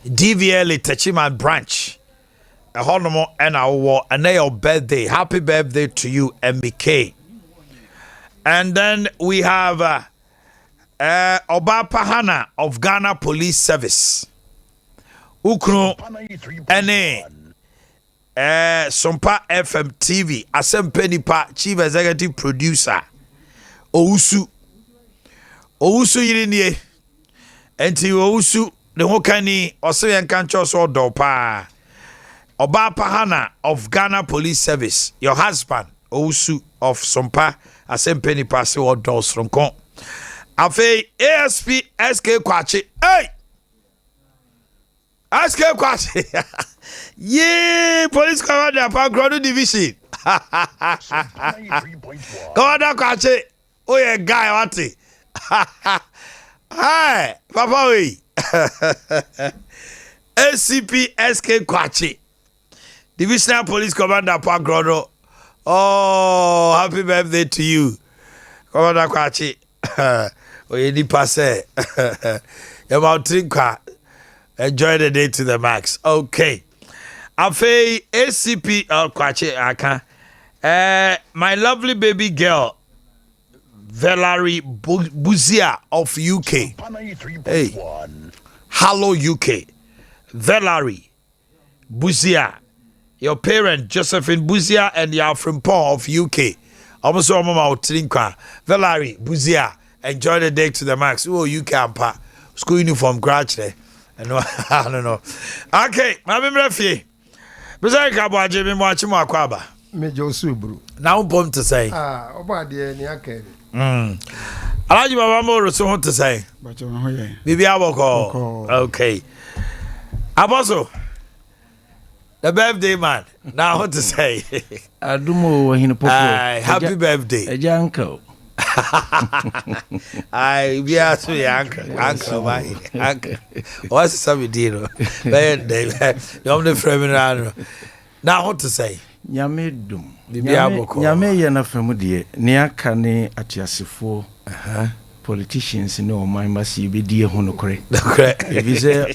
DVLA Techima branch. A honomo and our and your birthday. Happy birthday to you, MBK. And then we have Oba Pahana of Ghana Police Service. Ukno Ene Sompa FM TV Asempenipa Chief Executive Producer Ousu Yirinye Enti Ousu the Hokani Oseyan Kancho so dopa Oba Pahana of Ghana Police Service, your husband, Ousu of Sompa, Asempenipa se o dos from Kon. Afe ASP SK Kwachi. Hey! SK Kwachi. Yeah, Police Commander Pagrodu Division. Commander Kwachi. Oh yeah, guy wati. Hi, Papa we. SCP SK Kwachi. Divisional Police Commander Pagrodo. Oh, happy birthday to you, Commander Kwachi. Oh, you need passe. You're about to enjoy the day to the max. Okay. Afe ACP Kwachi Aka. My lovely baby girl, Valerie Buzia of UK. Hey, hello UK. Valerie Buzia. Your parent Josephine Buzia and your from Paul of UK. Almost all mama Trinkwa. Valerie Buzia. Enjoy the day to the max. Oh, UK ampa. School uniform gradually. I don't know. Okay, my memory. Besides Kabaji, me watching my kwaba. Me Josubru. Now bomb to say. Oba de ni Akye. Alaji Baba Moro so to say. But you know yeah. Bibi Aboko. Okay. Apostle. The birthday man. Now what to say? Adumo hin popo. Happy birthday. Eja uncle. We are so uncle my uncle. What's some deal? Birthday. You the friend. Now what to say? Nyame dum. Bibi Aboko. Nyame ye na famu de ne aka ne atiasefo. politicians no man must be dear honokore. If you say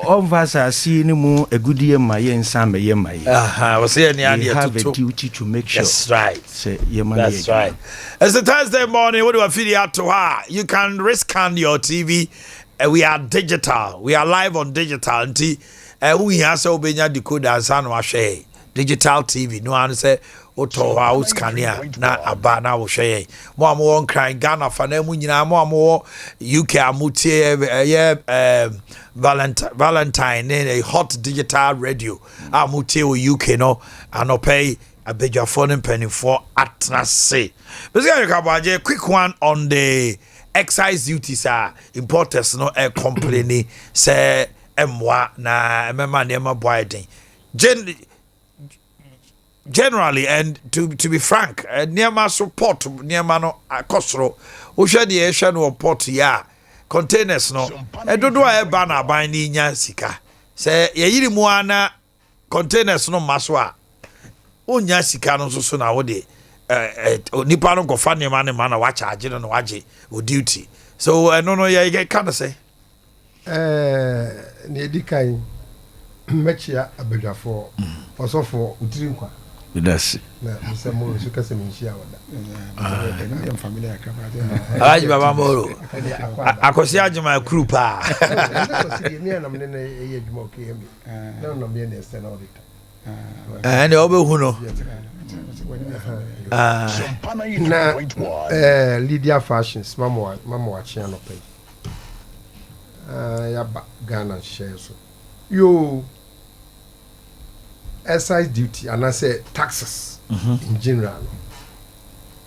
all of us are seeing a good year my and some year my I was saying you have a duty to make sure. That's right. Say That's right. It's a Thursday morning. What do I feel out to her? You can rescan your TV. We are digital. We are live on digital. We have so many decoders and washe digital TV. No one say Oto house kania na abana wo hwe mo am crying Ghana fa na mu nyina mo am UK amutie Valentine a hot digital radio amutie wo UK no anopay abedwafo no penny for atnase. Basically quick one on the excise duties are importers no a company say emwa na emema nema boyden generally, and to be frank, near my support near mano costro, who share the Asian or port ya containers no. I don't do a banner binding yansika. Say ye muana containers no maswa. Unya sika no so soon awode. Nipano go funny man watch charge no waji o duty. So I don't know ya get kind of say. Ne dikai mechia abedafo. Also for utirinkwa. That's Mr. Moro, so kasa minshia wada. Family akaba. Aji baba Moro. Akosi ajuma crew pa. Me na me na eye djuma okemi. Na me na extend auditor. And obe huno. Na Lydia Fashions mama wachi no pay. Ya ba Ghana share so. Yo excise duty and I say taxes in general.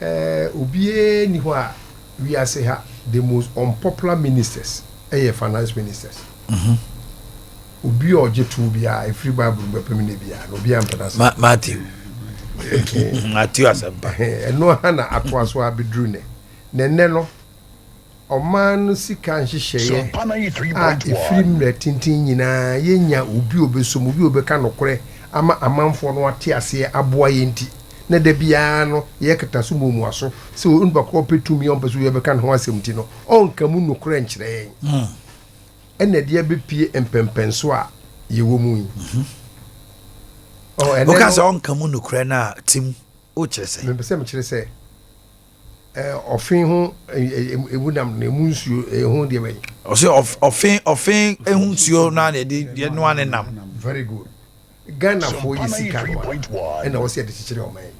Obie ni ho a we are say the most unpopular ministers finance ministers. Obi oje tu bia every bible be pemine bia no bia mpadas Matthew asempa no hana atwaso abedru ne no oman sika nhihye efiri mre tintin nyina yenya obi obesom obi obeka nokore ama amanfo no ate ase aboa yenti na da bia no ye keta so momu aso se onba ko petumi on peso ye beka no asemti no onka mu nokore nkyere ene de bepie empempenso a ye wo mu ene okasa onka mu nokore na tim o kyere se me pese me kyere se ofin ho ewunam na emu nsuo ho de bayi o se ofin ehu nsuo na de no ane nam very good Ghana for isika and I was here to teach you man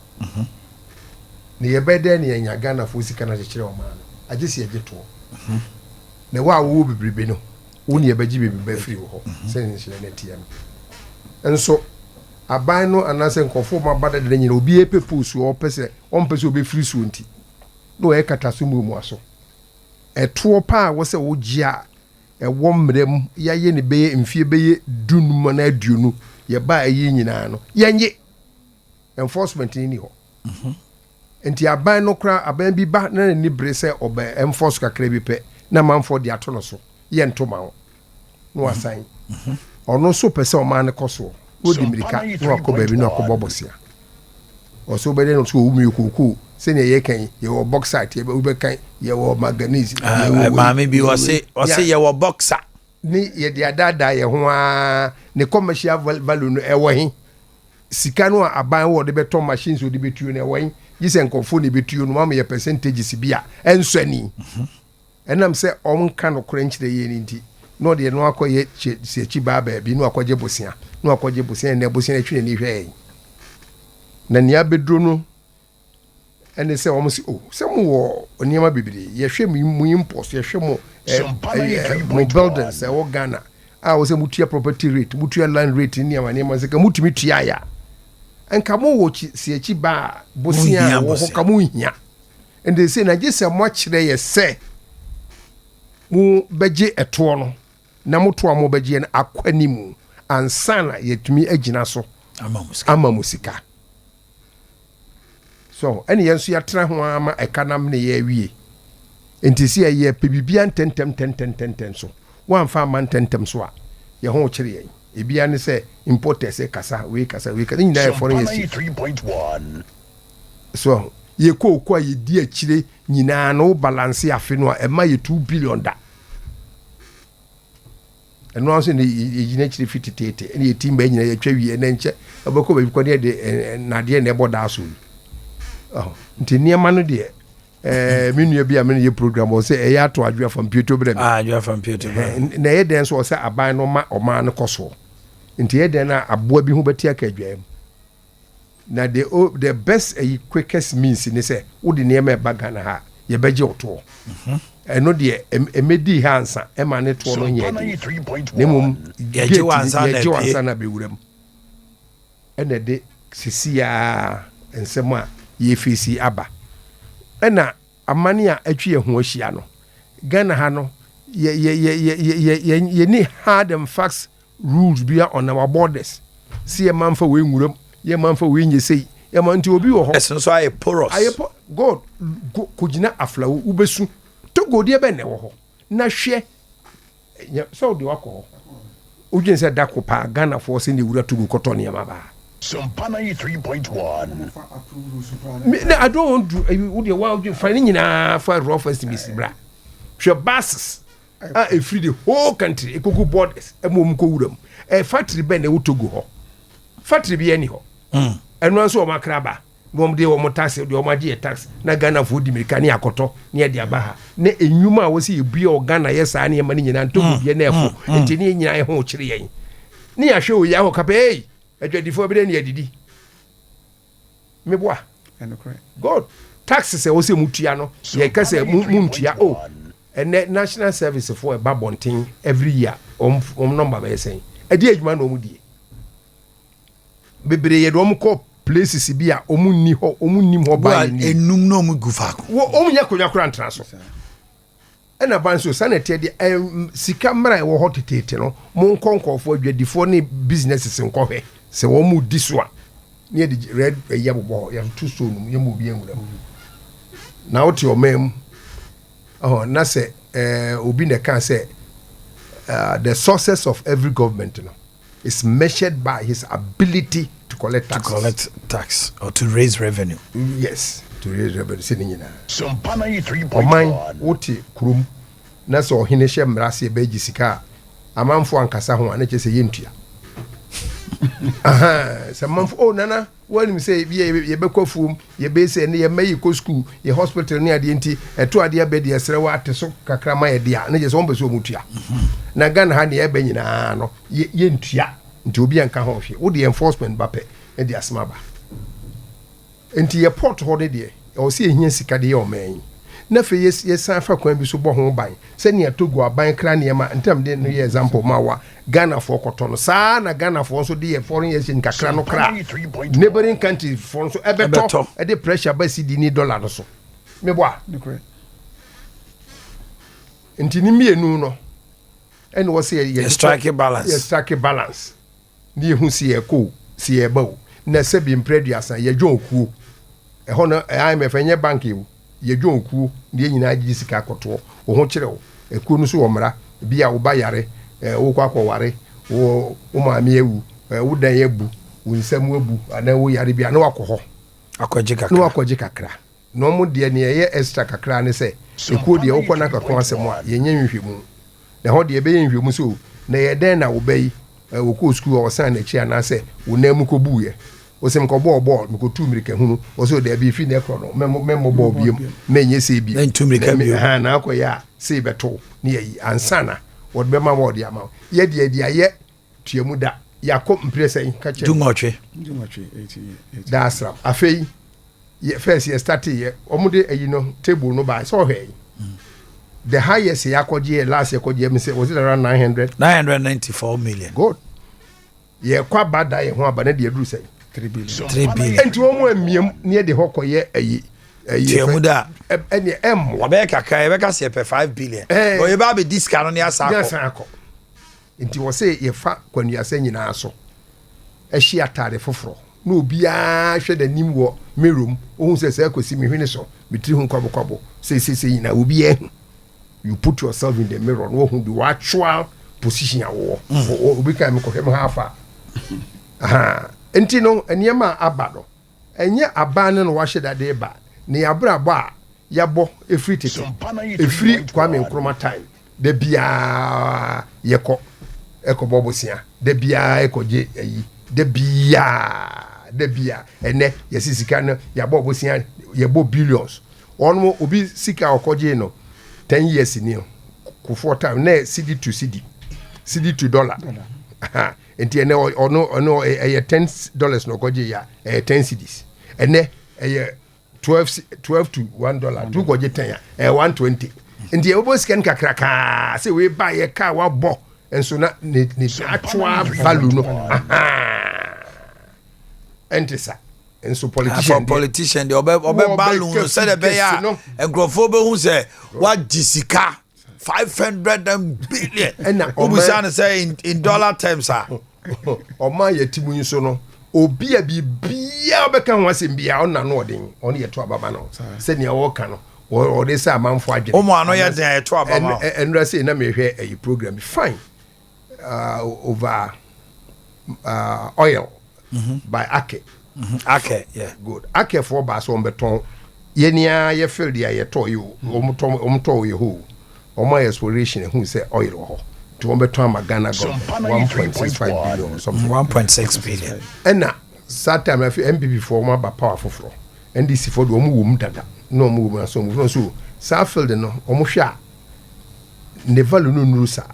na ye bede na nya Ghana for isika na teach you man agesi ageto na wa wo bibribe no woni ye baji bibribe free ho sen nhyɛ na tia no enso aban no anase nkofo ma bada de nyina obi epepusu o pese on pese obi free so nti no e kata so mu aso eto pa wo se wo gia e wo mrem ya ye ne beye mfie beye dunum na aduonu ye ba ayi nyina no yenye enforcement ni ho enti aban no kra aban bi ba na ni bre se oba enforce kakra bi pe na manfo de ato no so ye ntoma ho no asan ono so pese o man koso wo di mirika no akoba bi no akoba bosia o so be de no so wo mi kuku se ne ye kan ye wo boxer tie be wo be kan ye wo manganese ma me bi o se ye wo boxer ni ye dia dada ye ho a ne commercial value no ewo hin sika no aban wo de beto machines wo de betuo no ewo hin gise nkofo ne betuo no ma ye percentages bia ensani enam se onka no kore nkyire ye ni nti no de no akoye se chi ba bi no akoje bosia ne bosia na twene ni hwe na nia bedro no ene se wo si se mo wo oniema bibiri ye hwe mu import ye hwe mo mo buildings wo Ghana wo se mutua property rate mutua land rate ni ama se ka mutumi tua ya enka mo wo si echi ba bosia wo ka mo hia and they say na je se mo kire ye se mu beje eto no na moto mo beje na akwanimu ansana yetumi agina so ama musika so any yensu ya tra ho ama ekanam ne ye wie entisi ye pebibia tentem so wan fa man tentem so a ye ho kire yen ebia ne se importers kasa we nyina ye foreign 3.1 so ye ko ye di akire nyina no balance afe no e ma ye 2 billion da eno aso ne yina akire fititete ene ye timba nyina ye twa wie na nche obeko ba bi ko de na de na eboda aso nti niema no de menu bi a me ye program o say e ya to adwa from Pieto bre adwa from Pieto na ye den so o say aban no ma o ma no koso nti ye den na aboa bi hu beti aka adwa na the best quickest means ni say wo de niema e baga na ha ye beje oto eno de emedi hansa e ma ne to no ye ne mum ye je wansa na be wuram ene de sisia ensema ye fisi aba ena amani a atwi ho ahia no Ghana ha no ye ni hard and fast rules be on our borders see a man for we nguram ye man for we nyesei ye man ti obi wo ho eso so aye porous god kujina aflawo ubesu to godie be ne wo ho na hwe so de wako ujin se dakopa Ghana for se ne wura to go koto ne ma ba Sompa 93.1. I don't want to you find for raw first Miss Bra. She buses a free the whole country, a cuckoo borders, a mum coodum, a factory ben a go. Factory be anyhow. And one so macraba, one day or motas, the Omadia tax, na Ghana food, the Mecania Koto, near the Abaha. Ne a Numa was he be or Ghana, yes, I need money and to be an airful, and Tini ho chiri. Near show Yaho Cape. A 24 billion year didi. Me boy. God. Taxes are also mutiano. Ye kase muntia oh. And net national service for a babonting every year. Number by saying. A dear man omudi. Bebre ye dom ko places bia omuni ho ba enum no mu gufako. Wo omunya konya transfer. Ena banso sanete de sika mra e wo hotete no mon konkofo adwadifo ne businesses nkohwe se wo mu diswa ne de red yabobo ya two so no yemu bi enwura na oti o mem na se obi ne kan se the success of every government no is measured by his ability to collect tax or to raise revenue. Yes, to raise revenue se nyina Sompa 93.1. Oman woti kurum na so ohene hye mrase be gisika amanfo ankasa ho na chese yentua se manfo nana wani mi say ye be kofum ye be say ne ye mayi ko school ye hospital ne ade nti eto ade be de esrewa ateso kakra ma ye dia na je so mbe so mutua na Ghana ha ne ye be nyina no yentua nti obi anka ho hwe wo de enforcement ba pe e de asma ba nti ye port ho de o si ehia sika de ye o man na fe yes san fa kwan bi so bo ho ban se ne atogo aban kra ne ma ntam de no ye example ma wa Ghana for kotono sa na Ghana for so de foreign exchange kakra no kra neighboring country for so ebeto e de pressure ba si di ni dollar no so me boa nti ni mienu no ene wo se ye strike balance ni hu si e ko si e ba na se bi mpreduasa ye dwonkuo e ho no IMF enye bank e ye dwonkuo ni nyina agi sika akoto wo ho kire wo ekuo no so wo mra bia wo ba yare wo kwa ware wo maami ewu wo dan yebu wo nsam ebu ana wo yare bia na wakoho akwaje kakra no mo de ne ye extra kakra ne se ekuo de wo kona kakon asem a ye nya nhwehmu na ho de be ye nhwehmu so na ye den na wo bayi wo ko school o san na chi ana se wo na mu ko buye o sem ko ball mi ko tu mirika hunu o so de bi fi na ekro no memo ball biem menye se bi na tu mirika bi ha na akoya se beto ne yi ansana wo be ma wo de ama ye de aye tuamu da yakom mpresa ka che dungotwe 88 that's right afei ye first ye start ye omude ayi no table no by so hey the highest yakoje last yakoje me say was it around 994 million good ye kwa bada ye ho abana de aduru say 3 billion 3 billion enti wo mu amiem ne de hokoye ayi tuamu da ene wabe kaka e be ka se 5 billion o ye ba be discount no ne asako nti wo say ye fa kwanuase nyina so ehia tare foforo na obia hwe da nim wo merum ohun se akosi me hwene so mitri hu kwabo se nyina obia you put yourself in the mirror no hu the actual position awo obi kan me ko hwem hafa nti no eniema aba no enye aba ne no wahye da de ba ne abraba yabo efiri tete efiri Kwame Nkrumah time de bia eko bobosia de bia ekoje ayi de bia ene yesisika no yabo bobosia yabo billions ono obi sika okoje no 10 years ni for time na cd to dollar enti ene ono $10 no koje ya 10 cedis ene 12 to $1 tu koje 10 ya 120 enti obo scan kakraka say we buy a car wa bo enso na ni actual value no enti sa enso politician de obe balloon no say the be ya engrofo be hu say wa jisika 500 billion and obusan say in dollar terms Oma yetimu nso no obi a bibia obeka ho asem bia ona no odin on ye to ababa no se ne wo ka no o de say amanfo adwene omo ano ye den ye to ababa enra say na me hwe a program fine over oil by Akye Akye yeah good Akye for ba so beton ye nia ye field ya ye to you omto ye ho omo exploration who say oil ho to beton magana go 1.65 billion something 1.6 billion and that time if MPP for ma ba powerful floor NDC for do omo wom dada no omo wom so mo so sa field no omo hwa ne value no nusa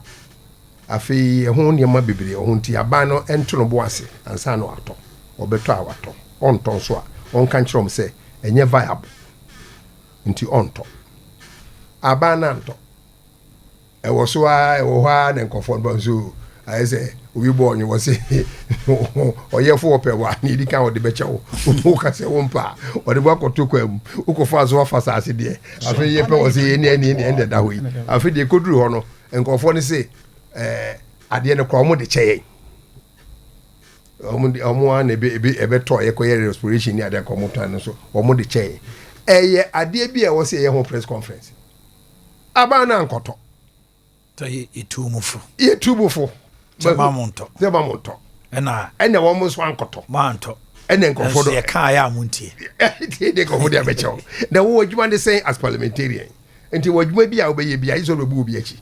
afi ho niam bebre ho nti aban no ento no bo ase ansa no ato obeto awato onto so a on kan krom say enye viable nti onto aban na nto e wo so a e wo ha na nkofo no so I say obi bo onye wo say oyefo opewa ni di kan o de beche wo o ka se wo mpa o de bo akoto kwam ukofo aso afa sa ase de afi ye pe wo say eni ende da hoyi afi de koduru ho no nkofo ni say Adea no kwa omo de cheye omo an ebe to ye koye respiration ni Adea kwa moto an so omo de cheye eye Adea bi e wo say ye ho press conference aba na nkoto to ye etumufu Zeba monto ena wo mo so ankoto manto ena nkofo do ye kan ya muntie de ko de abecho na wo adwuma de say as parliamentarian enti wo adwuma bi a obeye bi a iso rebu obi achi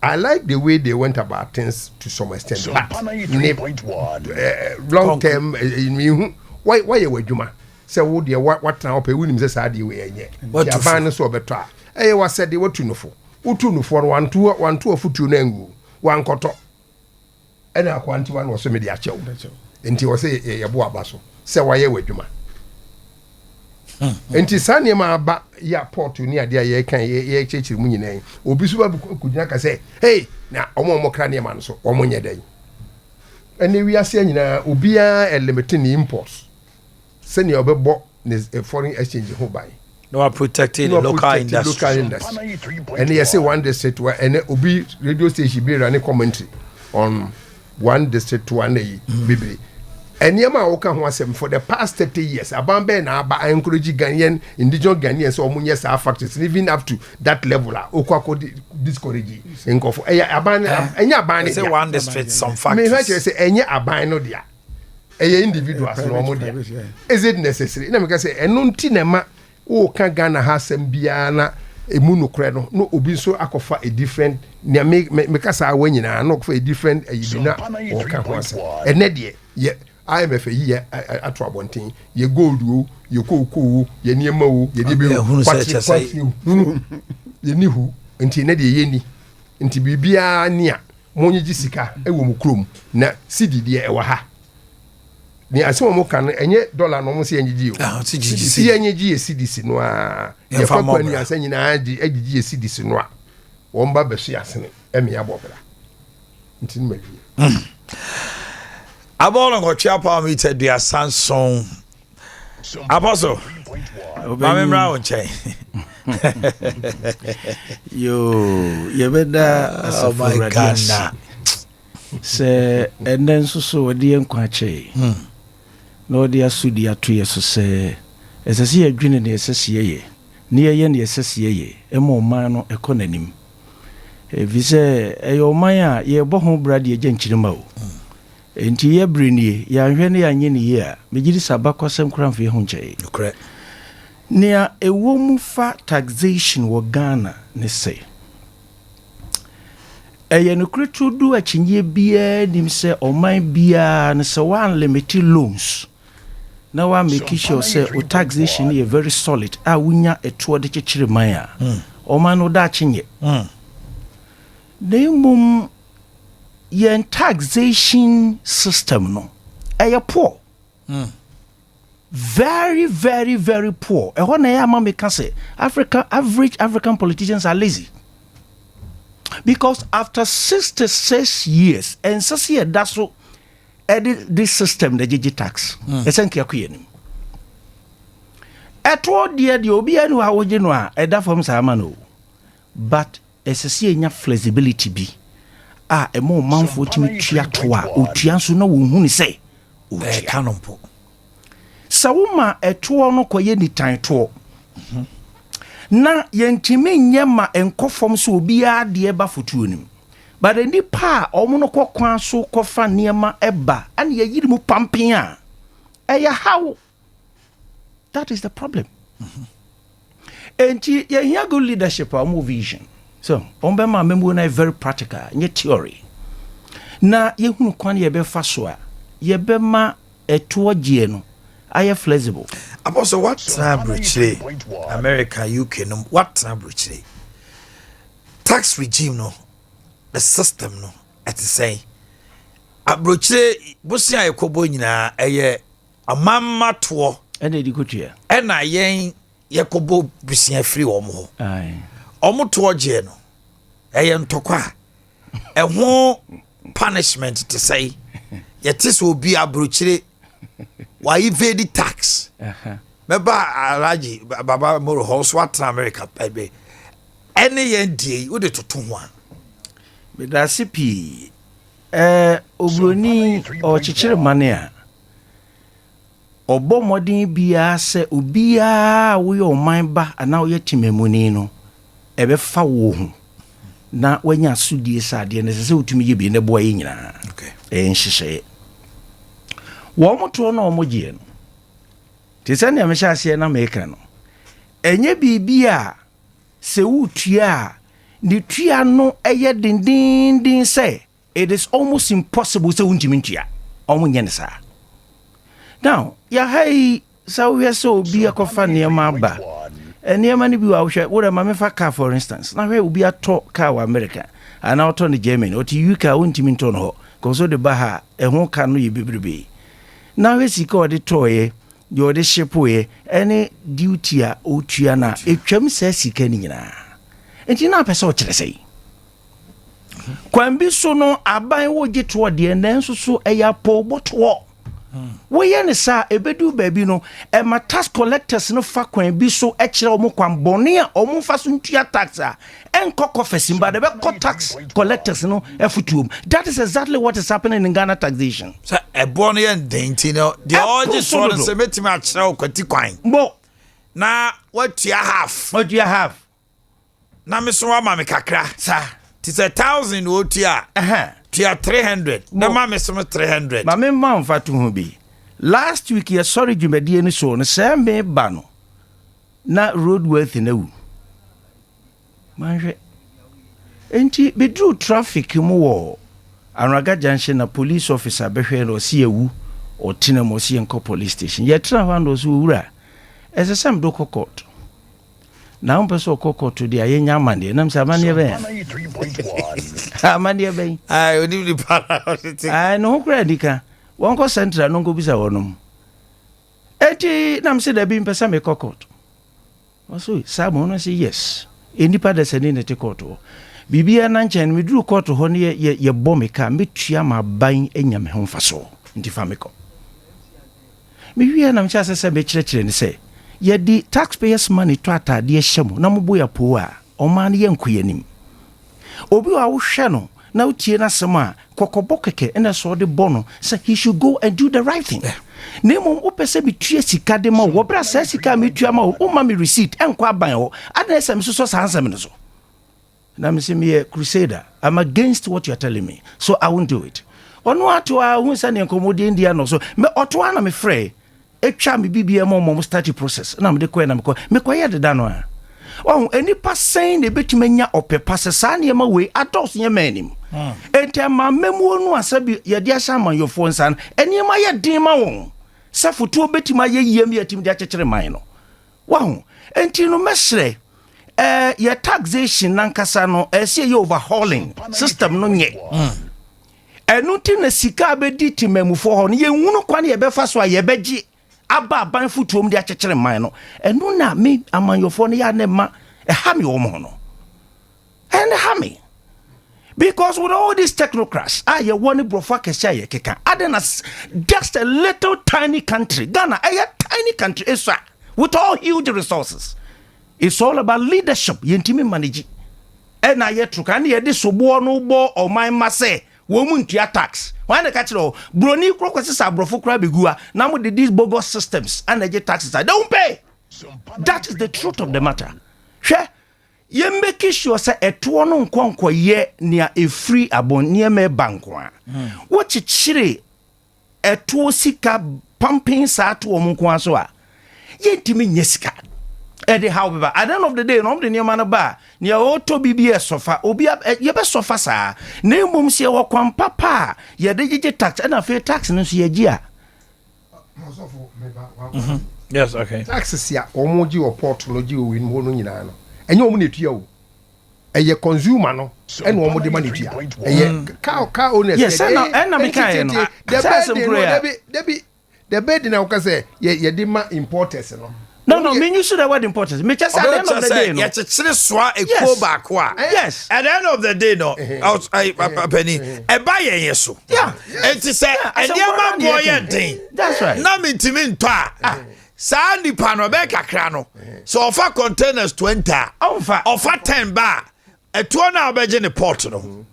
I like the way they went about things to some extent. Long term, why you were Juma? Say, would you what now? Pay Williams as I do. What you find so better? I was said they were to know for. Utu for one two of foot to Nengu, one koto. And I want one was a media show. And he was a boa basso. Say, why you were Juma? Enti sane ma ba ya port ni ade ye kan ye chechi mu nyina obi so ba kudina ka say hey na omo kra ne ma no so omo nye dan ene wi ase nyina obi a limit ni imports se ne obebo ne foreign exchange ho bai no are protecting the local industry and you say one district where ene obi radio station be run commentary on one district to one bibli Enyama oka ho asem for the past 30 years abambe na aba encourage Ghanaian indigenous Ghanaians so omunye sa factories even up to that level okwa discourage nkofo aban enya aban say one district some factories me say enya aban no dia individuals no omo dia is it necessary na me ka say eno nti na ma o ka Ghana ha asem bia na emu no kre no obi so akofa a different na me ka sa wanyina no akofa a different ayibina o ka ho asem ene de ye IMF ye atwa bonten ye gold wo ye kokoo ye niema wo ye de be ye ni hu nti na de ye ni nti bibia nia monyi sika e wo mu krom na sidi de e wa ha ni asemo mo kan enye dollar no mo se enyi o si enyi ye sidi si no a ye fa kwa ni asanyi na agigi ye sidi si no a wo mba be so asene e me ya bobra nti ni mawie Abolo ngochia pa mi te dia Samsung Apostle Mami mra onche yo yebeda oh my god se enden so odi enkwache na odi asudi ato yeso se esese adwene ne esese ye ne ye ne esese ye emo man no ekonanim vise eyoman a ye bo ho brade ye gyankyirima o enti ye brenie ya hwe ne ya nye ne ye a megiri saba kwasem kramfe ho nkyɛ okre Nea ewo mu fa taxation wo Ghana ne say. Eye no kretu du akinye bia nim se oman bia ne se one limited loans. Now I make sure say o taxation is very solid. A wunya eto de kekere man a. Oman no da akinye. Nemum yen taxation system no. Eye poor. Very, very, very poor. And when I am say average African politicians are lazy. Because after 66 years, and so see that's so edit this system, the GG tax. Essentially, kuyenim. Etwo dear the obi anu ha wojeno a eda from samano. But esese nya flexibility bi. E mo manfo timi tua to a otua so na wo hu ni say. O kanompo. Sawuma eto no koye ni tan to na yentimi nyema enkofom so obia de eba fotuo nim but ni pa omo no kokwan so kofa niema eba and ye yiri mu pampin a how that is the problem. Enti ye here good leadership or more vision so ombe ma membu na very practical nye theory na ye hunu kwan ye be fa so a ye be ma eto gie no I flexible. Also, what Bridge, America, UK, no, what Bridge? Tax regime, no, the system, no, at the say. Abroche, Busia, Yakobo, a mamma tour, and a good year. And I ain't Yakobo Busia free or more. Aye. Omo tour geno. Ayan tokwa. A more punishment to say, yet this will be a Bruche. Why evade tax? Meba alaji baba moro house what America baby. Any NDA wo de toton one. Me da sipi obroni o chichire mane a obo modin bia se obia wo ye oman ba ana wo ye timemuni no ebe fa wo hu na wanya sudie sade ne se utumi ye bi ne boy nyina. Okay. Nhihye wo moto no omogie no tisane amehyaase na meka no enye bibia se wutua ni tua no eye dindindin say it is almost impossible se wuntimi ntua omonye ne sa now ya hai so we so obi akofa niema ba niema ni bi wa hwe wo ma me fa car for instance na hwe obi ato car wa America ana auto ni Germany o ti UK wuntimi nto no ko so de ba ha ehun ka no ye bibribe. Now we see called the toy, you're the ship way, any duty a otiana, a chum says he can in. And you know, person to say. Quambi so no, I buy what get toward the end, then so a poor but war. We any sa a bedu baby no, and my tax collectors no fa quambi so extra moquam bonia or mufasun tia taxa, and cock officing by the back tax collectors no, F2. That is exactly what is happening in Ghana taxation. So a bonny and dainty, no, the all just want to submit much now, quantiquine. Bo now, what do you have? What do you have? Now, Miss Wamma Kakra, sir, 1,000 OTR. Tia 300. Na mama some 300. Mama man fatu hobi. Last week ya sorry jumedi ni so no say me ba no. Na road worth na wu. Manhwe. Enti bedru traffic mu wo. Anraga junction na police officer behwe no si ewu. O tina mo si enko police station. Ye tra hwando so wura. Ese sam do court. Na umpeso koko to dia yenya amande na msamane be amande be ai oni ni para ai no kura dika wonko central no go bisa wonom eti na mse da bi mpesa me kokot oso sabo no say yes enipa da sene ne te koto bibia na nchen me duru koto ho ne ye bomika metua ma ban enya me ho faso ndi famiko me wi na mcha sese be kire ne say ye di taxpayers money to atade hyemo na mobo ya po a oman ye nkoyanim obi wa wo hwe no na utie na sema kokobo keke ena so de bono say he should go and do the right thing. Nemo opese bitua sika de ma wo bra sa sika metua ma o ma me receipt enko aban ho adna sem so sansem no so na me say me crusader. I'm against what you're telling me, so I won't do it. Ono ato a hu sa ne nkomodi ndia no so me oto na me frɛ etwa me bibia mom start process na me de koe na me koye de da no a oh enipa sen de betimanya opepa se sa ne ma we ados nye manim enti ma memu no asabi ye de asha man yo fo nsan eni ma ye din ma won sa foto betima ye yiem ye tim de akekere man no wow enti no mesre your taxation nankasa no ese ye overhauling system no nye enu ti na sika abedi timamufo ho no ye hunu kwa na ye befa so ye beji aba ban futuom de akekere man no enu na me amanyofo no ya na ma ha me wo mo no and ha me because with all these technocrats you want brofa kesa ye keka adena just a little tiny country Ghana a tiny country is with all huge resources. It's all about leadership. Yentimi manage. And na ye truka na ye de sobo no bo o man mase wo mu ntua tax. Why na catch lo broni kro kwese sa brofo kra begua na mo de these bogus systems and they taxes I don't pay. That is the truth of the matter. Hwe ye make sure say eto no nkonko ye nia e free abon ne me banko a. Wo chichire eto sika pumping sa to mo nko aso a. Yentimi nyesika. However, at the end of the day, no the near man ba near auto BBS sofa, obia ye be sofa sa. Ne mum se wo kwan papa, ye de tax and a fair tax no so ye gia. Yes, okay. Taxes ya omoji or portology win mo no nyina no. Enye omo netua o. Eye consumer no, and omo de money tua. Eye car owners. Yes, and me kai no. The bed na wo say ye de ma importers no. No, me you should have what important. Me just at the end of the day, no. Yes, yes. At the end of the day, no. I penny. A buy yeso. Yeah. And to say, and your boy thing. That's right. Na me timin twa. Sandy panobeka krano. So offer containers 20. Offer 10 bar. A 2 na obeje ne port no.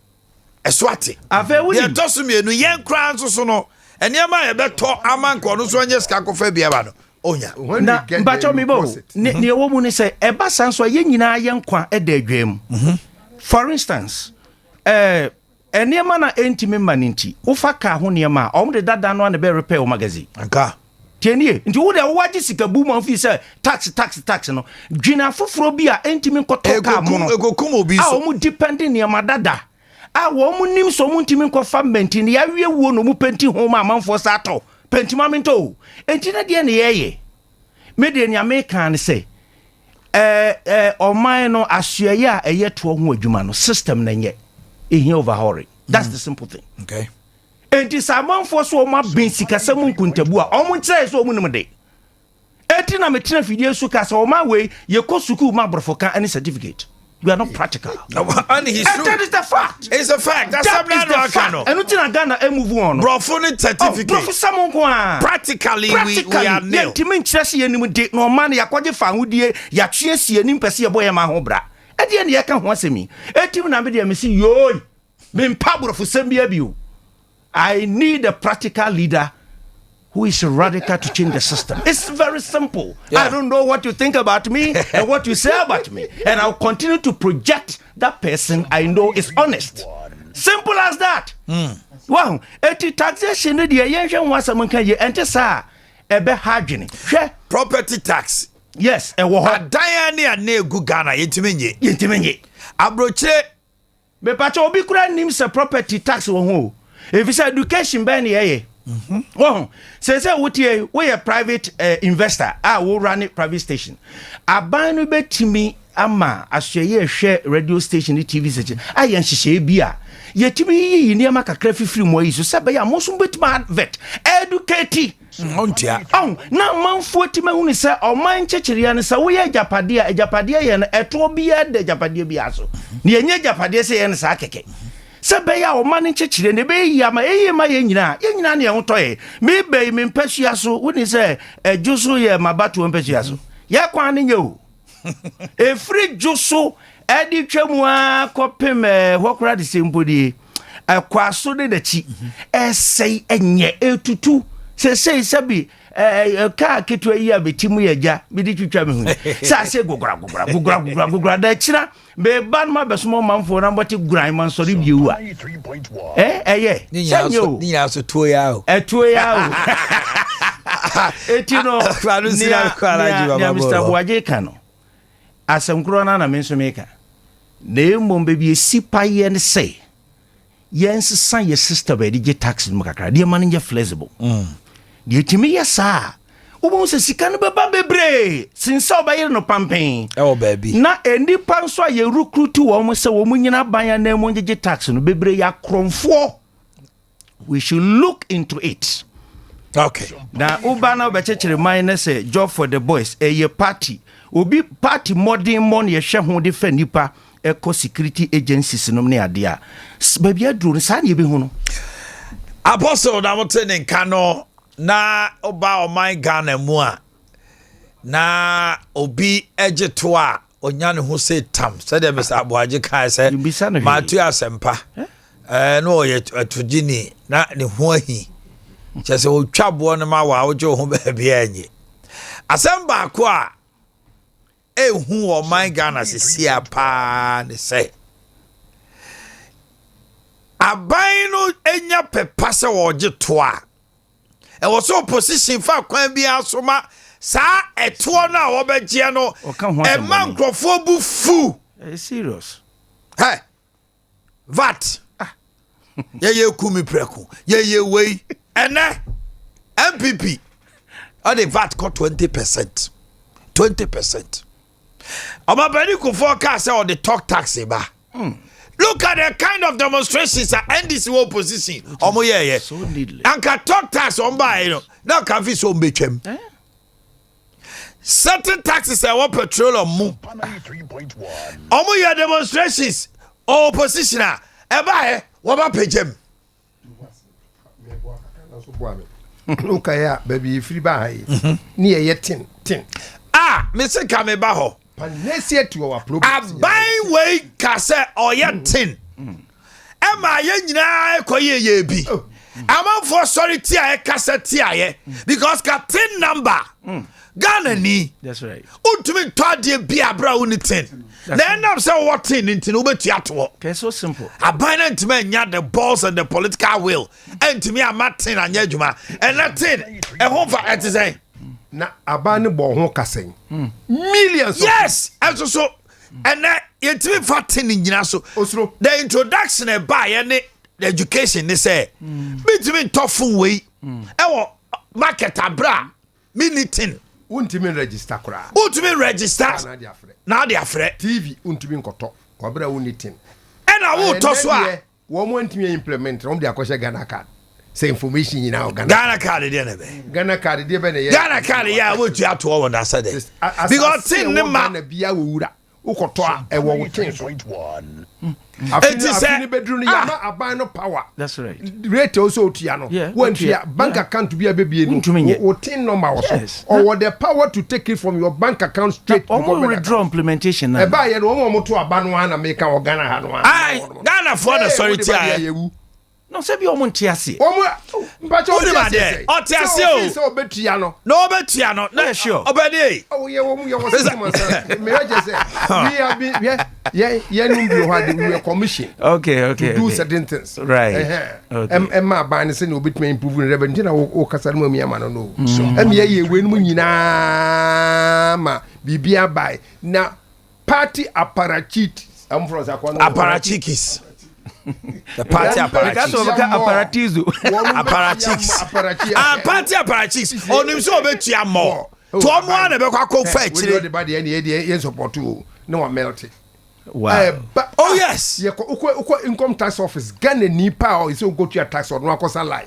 E swati. Afa we. Ye tosu me nu yen kran so no. And your man be to amanko no so anye ska kofa bia ba no. Onya na mbacho mi bo ne wo mu ne se eba sanso ye nyina ye nkwa eda adwam for instance enema na entime maninti wo fa ka ho ne ma o de dada no na be repair o magazine anka tienie nti wo de wo wagi sika bu man fi se tax no dwina foforo bi a entime nkoto ka mo no ekokum obi so o mu depending ne ma dada wo mu nim so mu ntime nkofa menti ne ya wie wo no mu penti ho ma manfo sa to pentimamento entina de ne yeye me de nya me kan say oman no asuaye a eyeto ho adwuma no system na nye ehi overhauling that's the simple thing. Okay. Enti samanfo so ma bensika samu nkuntabu a omo nkyere so omo nim de entina me tena fidie su ka so ma we ye ko suku ma brofoka any certificate. You are not practical. And he's true. That is the fact. It's a fact. That's something I know. And not in Ghana, move on. Bro, for the certificate. Practically, we are nil. Timin chesi eni mu no man ya kwaje fa hudie ya chiesi eni mpese ye boye ma ho bra. E de ne ye ka ho asemi. Etim na me de me si yo. Me mpabro for sembia biu. I need a practical leader who is radical to change the system. It's very simple. Yeah. I don't know what you think about me and what you say about me. And I'll continue to project that person I know is honest. Simple as that. Wow. Eti taxation de yenhwe ho asam kan ye ente sa ebe hardwene. Hwe property tax. Yes, e wo ho. Adan ne na egu Ghana yentimenye. Abroche me pacha obi kura nim se property tax wo ho. If it's education ben ye. Well, say we a private investor. We run a private station. Abanu betimi ama asye hwe radio station ni TV station. Ayen hihye bia. Yetimi yi ni ama kakra fifiri mo yi so sebe ya mo so betima advert. Educate. Ontia. Na manfo tima hu ni se o man chechiri ne se wo ye japade ye na eto bia de japade bia so. Ne enye japade se ye ne sa keke. Sebe ya o mani chechire ne be ya ma ma ye nyina ne ho toye me be me mpasua so woni se juso ye mabatu mpasua so ye kwa ne nye o e free juso edi twemu a kopem hokura de sempodi kwa so de dachi sei enye etutu se sabi ka ketu ayi abetimu ya ja bi di twitwa me hu sa se gogora da chira be ban ma besomo manfo na mboti guran man so bi wu a ni ya so to ya o to ya o Etino nia Mr. Boakye kano asem kro na me nso meka na emmom be sipa ye ne say yense san ye sister be di tax mu kakra de man nje flexible de timi ya sa wo se sika no beba bebre since obaye no pampen baby na enipa nso ye recruit wo mo se wo mu nyina ban na mo nje tax no bebre ya kromfo. We should look into it. Okay. Now, Ubana Bechechere mine say job for the boys. A party. Ubi party modern money a share who defend nipa eco security agencies no near Adea. Baby, I drew the sign you be hono. Apostle Namoten in Kano na oba o my Ghana mua na obi ejetwa onyane who say tam said Mr. Boakye kai say Matu asempa no ye atugini na ne ho ahi chese o twabo no ma wa ojo ho ba bia anyi asamba ko a ehu o my Ghana sisia pa ne say aban no enya pepa se wo je to a e wo so opposition fa kwan bia asoma sa eto na wo ba je no e man krofo bu fu serious hey vat ye kumi preku ye wei ene MPP all the VAT got 20%. Omabeni ku forecast say on the talk tax ba. Look at the kind of demonstrations that NDC opposition. Omo ye. So needless. Anka talk tax on ba you know. Now can fi so mbetwem. Certain taxes are what petrol or mo. Omo ye demonstrations opposition a ba what ba pejem. Okay, baby, free by near yet tin. Mr. Kameba ho. Panesia to our program. A buy way cassette or yet tin. Emma yena koye bi. I'm for sorry tia cassette tia because ka tin number. Ghana ni. That's right. Ultimate twadie bia bra uni tin. Then I'm saying what tin into ubetiato. Okay, so simple. A binary to me the balls and the political will. And to me I'm Martin and Yejuma. And that tin a home for it to say. Na abane bo ho kaseng millions yes so and that it me fatin nyina so the introduction e ba ye ne the education they say between tough way e wo market abra meeting untimi register kura register na dia frɛ TV untimi nkoto kwabra unitin and I will to so a wo mo ntimi implement rom dia kwhye Ghana card. Say information you know Ghana card dey na be Ghana card dey be na Ghana card ya wo tu ato wo na say dey because tin ne ma na bia wo wura ukoto a e wo tin so afini bedru no ya ma aban no power. That's right. Rate also otua no when your bank account bia bebie no wo tin number wo so or the power to take it from your bank account straight to your withdraw implementation na e ba ye no mo to aba no na make o Ghana ha no Ghana for the sorry tia no se bi o mo ntiase o mpacho o tiase o so betua no no betua no na sure obedi o ye wo mu ye wo se mo say me je say we are be ye no bi ho ade we commission okay to do certain things right ma ban ne say no obetuma improve revenue na o kasa no mi ama no so ye we no nyina ma bibia bai na party apparatchiks am from apparatchiks the party apparatchiks party apparatchiks onim so obetua mo to mo na be kwa ko fa chire de ba de ye support o na wa melt. Wow. Oh yes. Ye ko income tax office Ghana ni pa o so go to tax or no akosa line.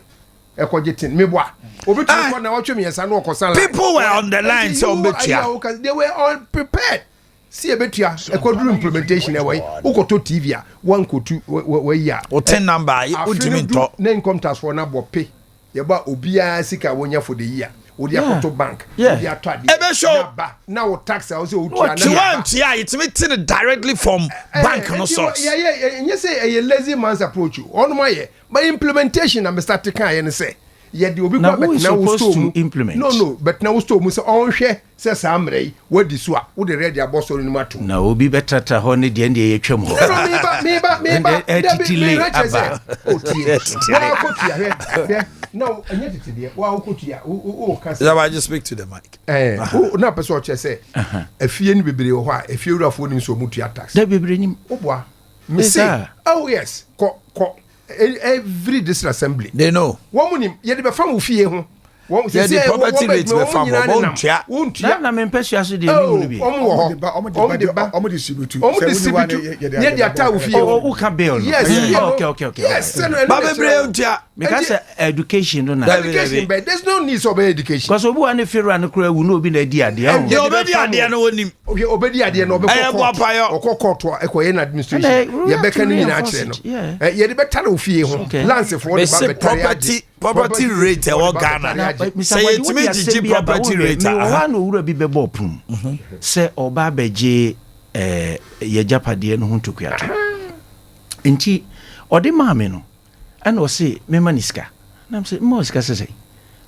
E ko jetin me boa. Obetua ko na wa twem yesa na akosa line. People were on the line so obetua. They were all prepared. See a betua e ko do implementation e way. Ukoto TV a one ko tu we ya. O ten number ultimate to. Na income tax for na bo pay. Ye ba obia sika wonya for the year. Odi akoto bank. Odi atwade. Ebe show. Na o tax a o say o tu na. You it's meeting directly from bank no source. Yeah. You say a lazy man's approach. On my year. But implementation am start to kan ye say. Ye di obi kwa bet na wo to implement. No, but na wo sto mu say on hwe say samrei wadi so a wo de ready aboso no mato. Na obi betata ho ne de ye twem ho. Me ba. Etitile aba. O tie. Wa ko tie hwe. no enye tete de wa okotua o ka That I just speak to the mic. Na person che say afie ni bebre ho a afie wurafo ni so mutua tax Da bebre nim. Oboa. Me say, oh yes, every district assembly. They know. Woman, you the family fee ho. Yeah, the property rate be farm. Won't na me mpesi aso de nim bi. Omo distribute. Yeah, the attack fee. O ka bill. Yes. Okay. Yes. Baba Breuntia. Because education no na. Education, but there's no need for education. Because obu an federal no kura wu no obi na di ade. You obedi ade no wonim. Okay, obedi ade no obekọ. Okọ ekoye na administration. Ye beka ni na akire no. Ye de beta no fie ho. Lance for the property rate e wo Ghana. Say it me gigi property rate. Wa no wura bi bebo opum. Say oba beje ye japade no ho ntokuato. Nti ode maame no ana o se mema niska. Na me se mo niska se.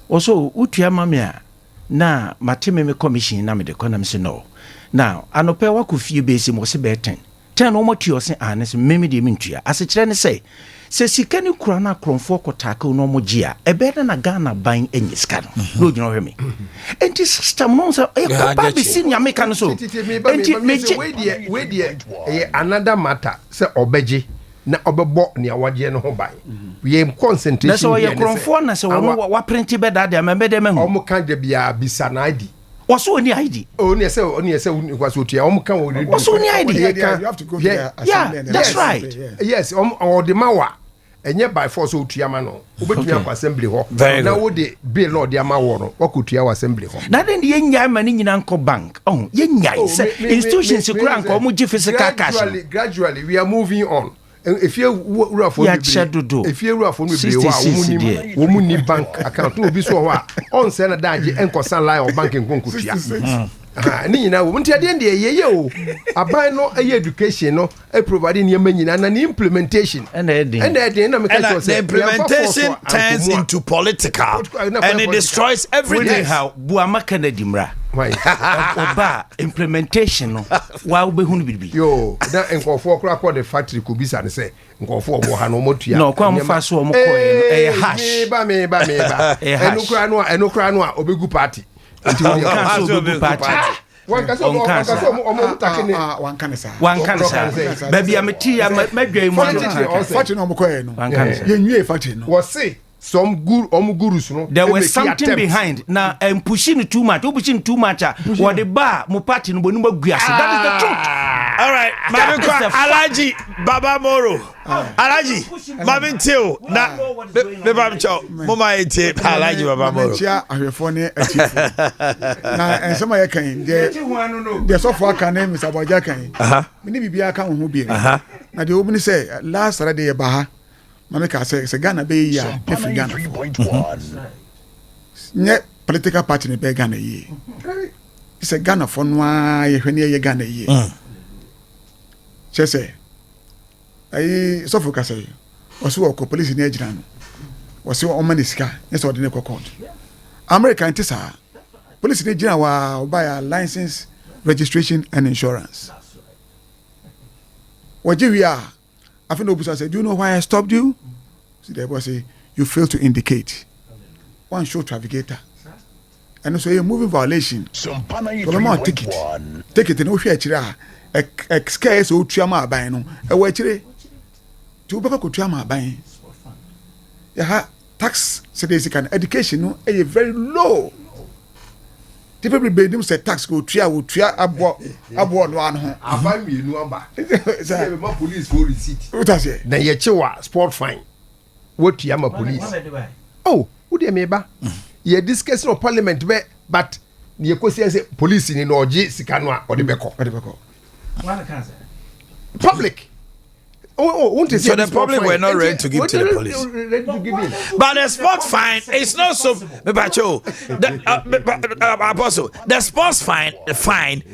O so utua maame a na mateme me commission na me de kona me se no. Now anope wa ku fie be se mo se be 10. 10 no mo tuo se ane se meme de mentua. Ase kire ne se sika ni kura na kronfo kotaka no mo gia ebe na Ghana ban enyiska no no gyina hwe me enti system no so e ko ba be sin ya meka no so enti meje we die another matter se obeje na obebo ne awaje no ho ban we am concentration na so ye kronfo na se wo wa print be da de me de mahu o mo kan de bia bisa na ID waso oni ID oni ese kwaso otua o mo kan wo waso oni ID you have to go there that's right yes o de mawa enye by force otua ma no obetua kwa assembly ho na wo de bill lord ya ma wo no wakotua wa assembly ho na den ye nyai ma ni nyina nko bank ye nyai se institutions kura nko mo gi physical cash gradually we are moving on if you wura for if you wura for no wo mu ni bank account no bi so ho a on say na daje enko san line of banking konkutua ni nyina wo ntia de ye o aban no education no provide ni nyina na implementation and na me ka the implementation turns into political and it destroys everything. How buama kanadimra oba implementation no wa obehunu bibi yo na nkofo kura ko the factory ko bisa ne say nkofo obo ha no motua no kwa mfa so mo koe no hash me ba enu kura no a obegu party unti won kan so obegu party one can say baby ameti madwai mu factory no mo koe no ye nwie factory no was say some gurus no there was something behind na pushing too much too much what the bar mo party no bonu maguase that is the truth. All right mami Alaji Baba Moro Alaji mami tell na me bam cho mo ma etie Alaji Baba Moro chia ahwefo ne atifo na ensema ye kan de so for kan na Mr. Boja kan me ni bibia kan ho bi na de obini say last Saturday ba ha mama ka say Ghana be ya efi Ghana 3.1 nye political party ne be Ghana yi say Ghana for no ye hwene ye Ghana yi say ai so for ka say oso ko police ne agina no wose o manisika yes ordinary court American tisa police ne agina wa buy license registration and insurance wajiria I think Obusa said, do you know why I stopped you? See, the boy say, you failed to indicate. One show trafficator. And so you're moving violation. Sompa Take it in Oshia. Excase o Triama Bino. A waitre. Two Baba Triama Bine. Yeah, tax says education no a very low. People be them say tax go tria abo one ho aban mi nu amba say be police for receipt what I say na ye chewa sport fine what you am police oh who dey me ba ye discuss no parliament be but ye ko say police ni no oje sika no a ode beko public so the public were not ready to give to the police. But the sport fine is not so. Apostle, the sports fine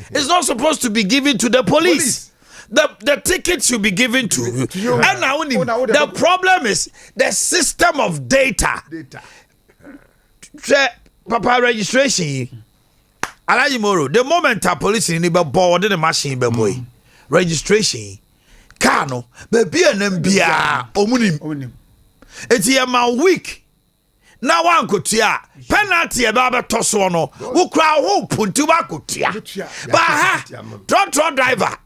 is not supposed to be given to the police. The ticket should be given to you. And now the problem is the system of data. Papa registration. Alaji Moro, the moment a police in the board the machine boy registration. Kano, baby and bia omunim. Eti ya ma week. na wan kotua penalty e ba beto so no wo kra ho puntu ba kotua ba ha trotro driver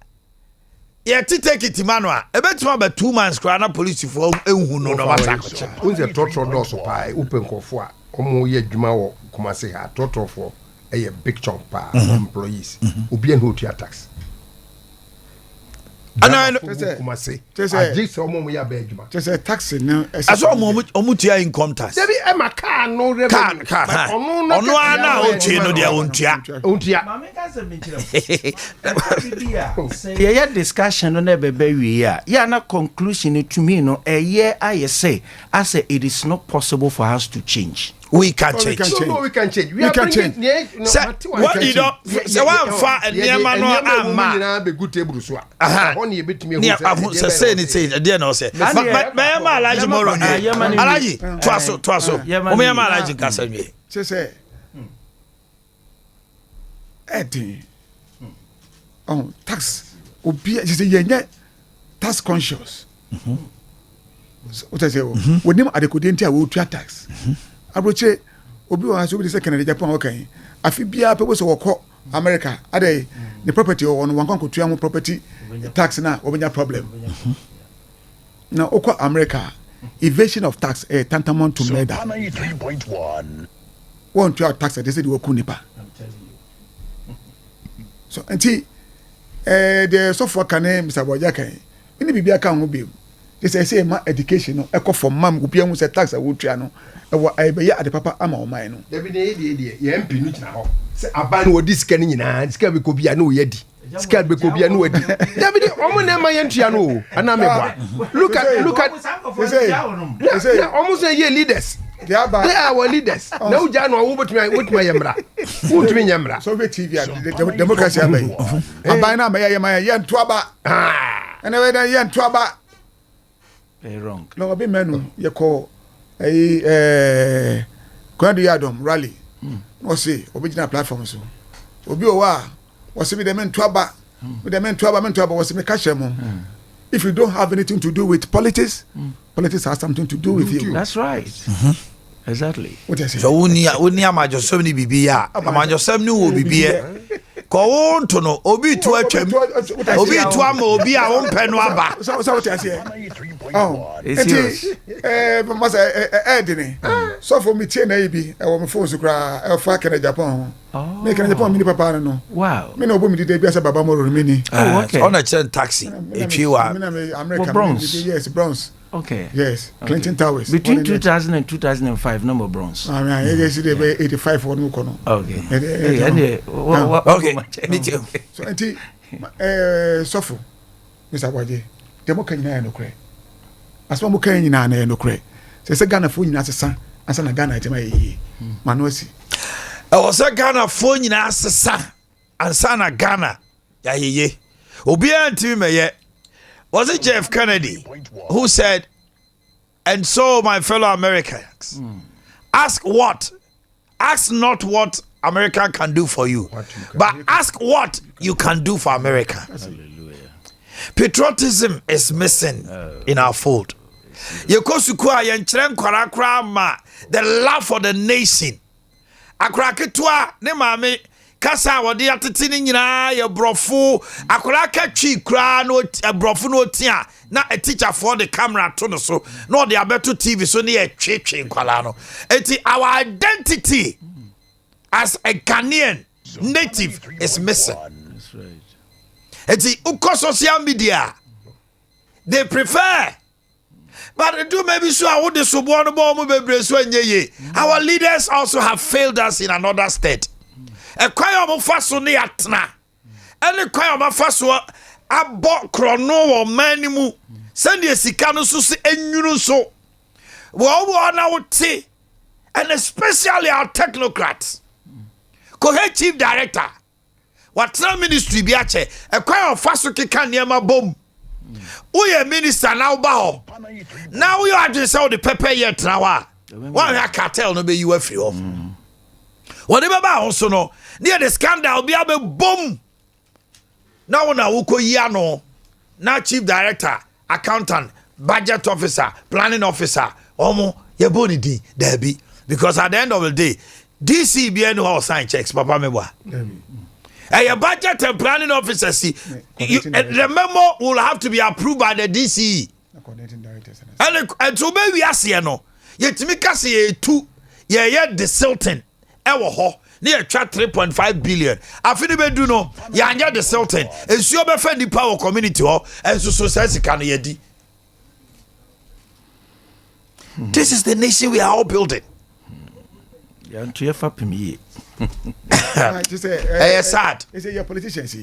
ye take it manual e betima ba 2 months kra na police for ehunu no masa unze trotro do so pa open kofo a omo ye adwuma wo Kumasi ha trotro for a big chunk pa employees obi en hotua tax ana Kumasi just omo ya ba adwuma just tax no aso omo tua income tax debi e ma car no revenue ono ana o tie no dia ontua ma me ka se me kire yeah discussion no na bebe wi ya na conclusion to me no I say it is not possible for us to change. We can change. We can change. We can change. What you don't say one fa niema no ama na be good table so ho ne betimi hu say anything there no say ma alaji moro alaji twaso o me ma alaji kasa nwe say edin tax obi say yenye tax conscious what I say wonim adekodenti a wo tua tax abroche obi wa so bi say Canada Japan okay afi bia pe so woko America ade the property on wan kon kotua mo property tax na obenya problem na okwa America evasion of tax tantamount to murder 93.1 one tua tax they say the woku nipa I'm telling you so anti the software can Mr. Boakye ni bibia kan ho bi they say ma education no ekọ for mam obi hu say tax a wotua no ewo be ya ade papa ama o man no da bi de ye mp no kina ho say aban wo disika ni nyina disika be ko bia no ye di sika be ko bia no wadi da bi de omo na ma ye ntua no ana me boa look at they say almost ye leaders they are our leaders na uja no wo betuma yemra wo tumi yemra so be TV democracy abai aban na ma ye ntua ba ana we dan ye ntua ba very wrong no be menu ye call Kwadu Yadom rally no say original platform so obi o wa was be the men twaba with the men twaba was me catch them if you don't have anything to do with politics politics has something to do with you that's right exactly what I say so unia amajosem ni bibia amajosem ni wo bibia ko won to no obi tu atwam obi tu ama obi a won pɛ no aba so what I say oh mama edini so for me tie na ibi e wo me phone so kra e fa Canada Japan me Canada Japan mini papa no wow me no bo mi de bia say baba mo ro mini okay on a chain taxi if you are American yes bronze okay yes Clinton Towers between 2000 and 2005 number bronze I mean you see the 85 one ko no okay okay me too so anti sofo Mr. Boakye demo kan nyina no kre asma mo kan nyina na no kre se Ghana fo nyina sesa asa na Ghana jema yi manosi e wo se Ghana fo nyina sesa asa na Ghana ya yeye obi anti meye was it Jeff Kennedy who said, and so my fellow Americans, ask not what America can do for you, but ask what you can do for America. Hallelujah. Patriotism is missing in our fold. The love for the nation. Akraketwa ne mame kasa wode atete ni nyina ye brofo akola ka twi kra no brofo no tia na a teacher for the camera to no so no de abeto TV so ne ye twetwe nkwala no enti our identity as a Ghanaian native is missing. That's right. Enti uko social media they prefer but do maybe so I would so born mo bebre so anyeye our leaders also have failed us in another state. A kwaya mo faso ne atna ene kwaya mo faso abo krono wo manimu sende sika no so se enwunu so wo na wote and especially our technocrats ko chief director what ministry bi ache a kwaya faso keka niema bom uye minister na uba ho now you are just say the pepper yet na wa ya cartel no be you afri off whatever ba also no near the scandal be a boom now na uko yano na chief director accountant budget officer planning officer omo ye boni di there be because at the end of the day DC be any how sign checks papa me boa your budget and planning officer see the memo will have to be approved by the DCE and so be we ase no yetimi kase ye tu ye the Sultan ewo ho na ye twa 3.5 billion afini be do no ya anya the Sultan ensuo be fa nipa wo community ho enso so sense kan ye di. This is the nation we are all building. Just say, sad. It's your politicians.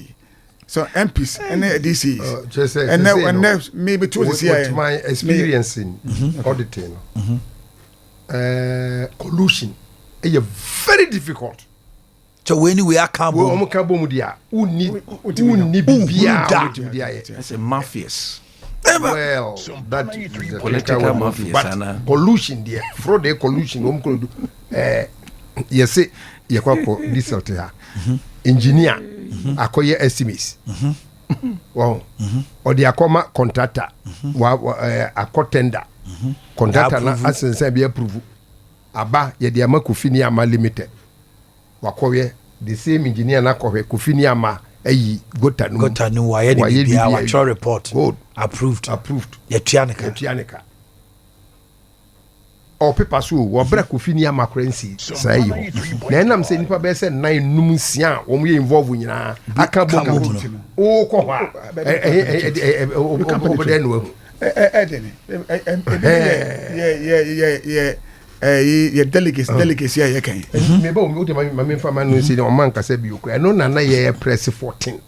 So MPs and DCs. And maybe two with my experience in auditing, collusion is very difficult. So when we are That's a mafias. Well, that is a political mafia. But collusion, there, fraud, collusion. Yes, you call this out here. Engineer, acquire estimates. Wow, or the acoma contractor, a contender, contractor, as in Sabia approve. Aba, ye the Amakufini Ama Limited. Wakoye, the same engineer, Nakowe, Kufini Ama. Gotanu why our report good approved Yetianica or paper so or Brakufini Macrency say you then I'm saying nipa be say 9 numusia wo we involve nyina aka boga o ko ha your delegates here can maybe my family no say no man ka say bi okura no na ye press 14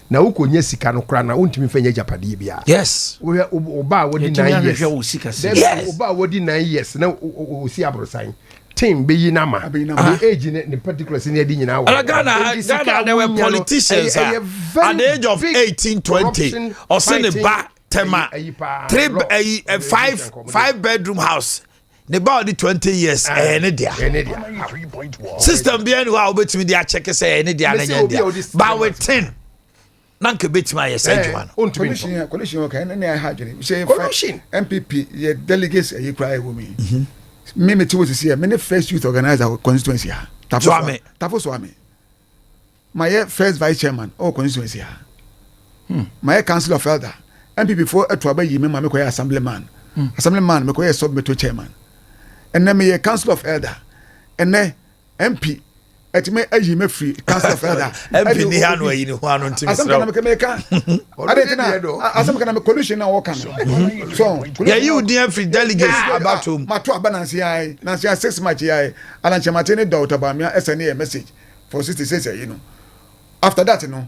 na ukonya sika no kra na untimi fanya japade bia yes oba wodi 9 years oba wodi 9 years na osi abrosan team be yi na ma the age ne particular senior di nyina wa Ghana there were politicians at the age of 18 20 or send ba tema 5 bedroom house about the 20 years any dia system be any how betimi dia check say any dia na ndia but with 10 nanke betimi yes adwan collision okay na I had say collision MPP ye delegates e cry wo me me to see me first youth organizer constituency ha tafo so ame my first vice chairman constituency ha my council of elder MPP for atuaba yi me ma me koy assemblyman me koy submeto chairman and then me council of elder and then MP etime ayi me free council of elder MP ni hanu ayi ni ho anu ntimi asam kana me ka asam kana me collusion na wo kan so yeah you dey free delegates about home mato abanansi ai na 6 match ai alanche matene daughter ba me SNA message for 66 you know after that you know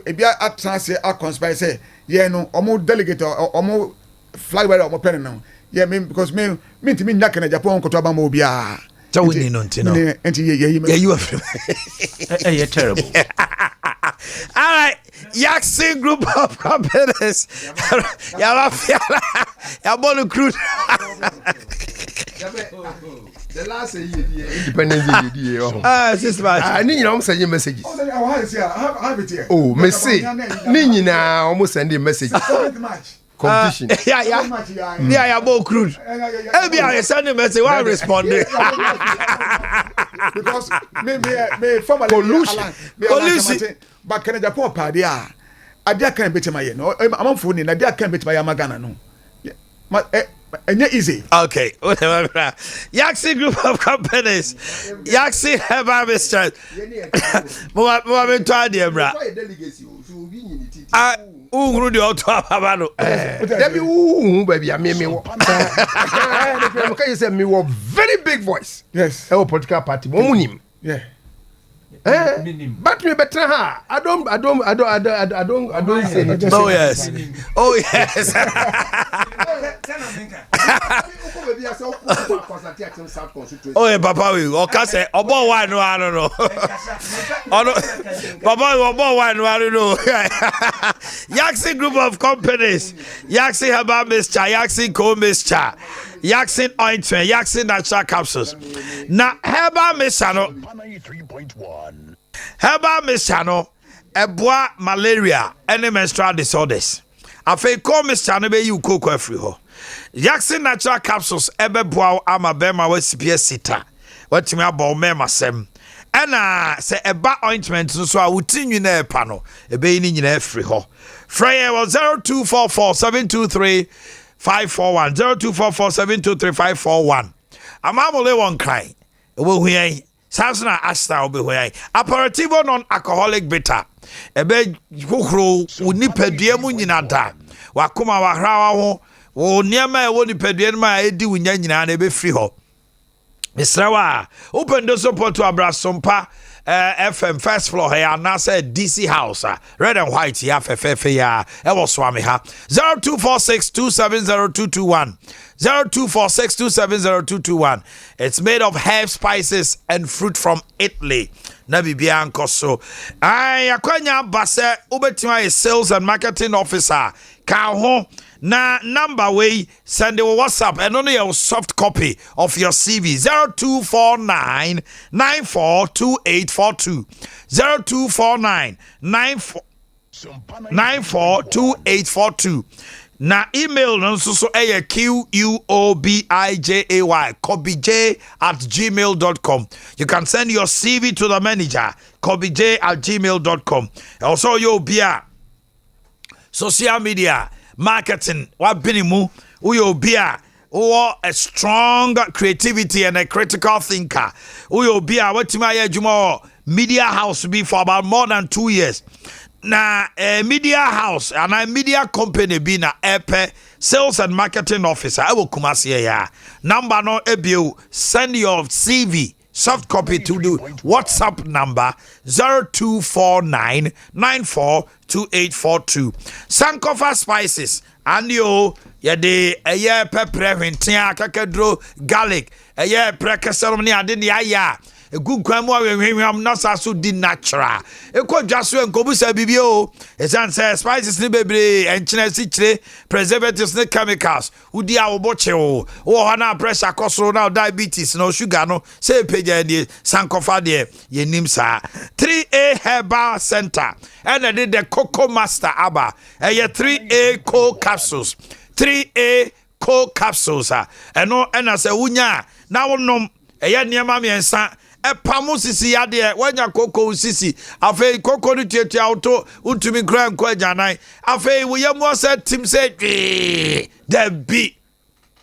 e bia atranse a conspire say yeah no omo delegate omo flag bearer omo pen no yeah me because me ntimi nya kana Japan ko to aba ma obia so we need no yeah you are you're terrible. All right, Yaksin group of companies. Ya bonu crude. The last year independence year. Sister. Ni nyina send messages. Oh, message. Ni nyina almost send message. Competition. Yeah, bo crude. Maybe I send a message. Why respond? Because me formally collusion. But can Japan party Adea can beat my no. I'm phone in Adea can beat my Yamagana no. Easy. Okay. Yaksin group of companies. Yaksin Herbal Mr. Mo to Adea bra. Ungru di auto abano. Debi baby, I me wo. Can you say me wo very big voice. Yes. Our political party. Mo munim. Yeah. But me better ha. I don't say anything. Oh yes. Oh yes. Oh yeah, Papa we oka say obo wa no I don't know. Papa we obo wa no I don't know. Yaksin group of companies. Yaksin Herbal Mixture, Yaksin Co Mixture, Yaksin Ointment, Yaksin Natural Capsules. Na Herbal Mixture no. 93.1. Herbal Mixture no eboa malaria and menstrual disorders. Afei Co Mixture no be you cocoa free ho. Yaksin Natural Capsules ebe boa ama bema wa CPS sita. watimi abɔ mema sem ɛna se eba ointment so a wutinwi na epa no ebe ni nyina afri ho frey was 0244723541 0244723541 amamole won cry obo huyan Sansuna Asta obehoyai. Aperitivo non-alcoholic bitter. Ebe hukro unipadua mu nyina da. Wakoma wahrawa ho. Wo niema e wo nipadua ma edi wunya nyina na ebe free ho. Misrawa. Open the support to Abra Sompa FM first floor here and say DC house red and white ya fefe ya e wo swami ha 0246270221 0246270221. It's made of herb spices and fruit from Italy. Na bibia anko so. Akwanya base ubetima a sales and marketing officer. Ka ho na number way send a WhatsApp and only a soft copy of your CV 0249 942842 0249 942842. Na email no so QUOBIJAY kobij@gmail.com. You can send your CV to the manager kobij@gmail.com. Also you'll be social media marketing wabinimu uyo bia or a strong creativity and a critical thinker uyo bia watima ya juma media house be for about more than 2 years na media house and a media company be na epe sales and marketing officer I will kumasi ya number no ebio send your CV soft copy to the WhatsApp number 0249942842. Sankofa spices and yo yede eye pepper hwentia kakadro garlic eye prekeseromni ade ne aya egu kwamu ahwehwehwam na saso di natural ekodwaso enkobusa bibio esan say spices ni bebre enchina sichire preservatives ne chemicals udi awoboche wo hana pressure kosoro na diabetes no sugar no say page die sankofa de yenim sa 3A Herbal Center and did the Cocoa Master Aba 3A Co capsules 3A Co capsules eno na say wunya na wonom niema miensa epamu sisi yade wanya koko sisi afei koko ni tietia auto utumi kra nko ajanan afei woyemu se tim se the be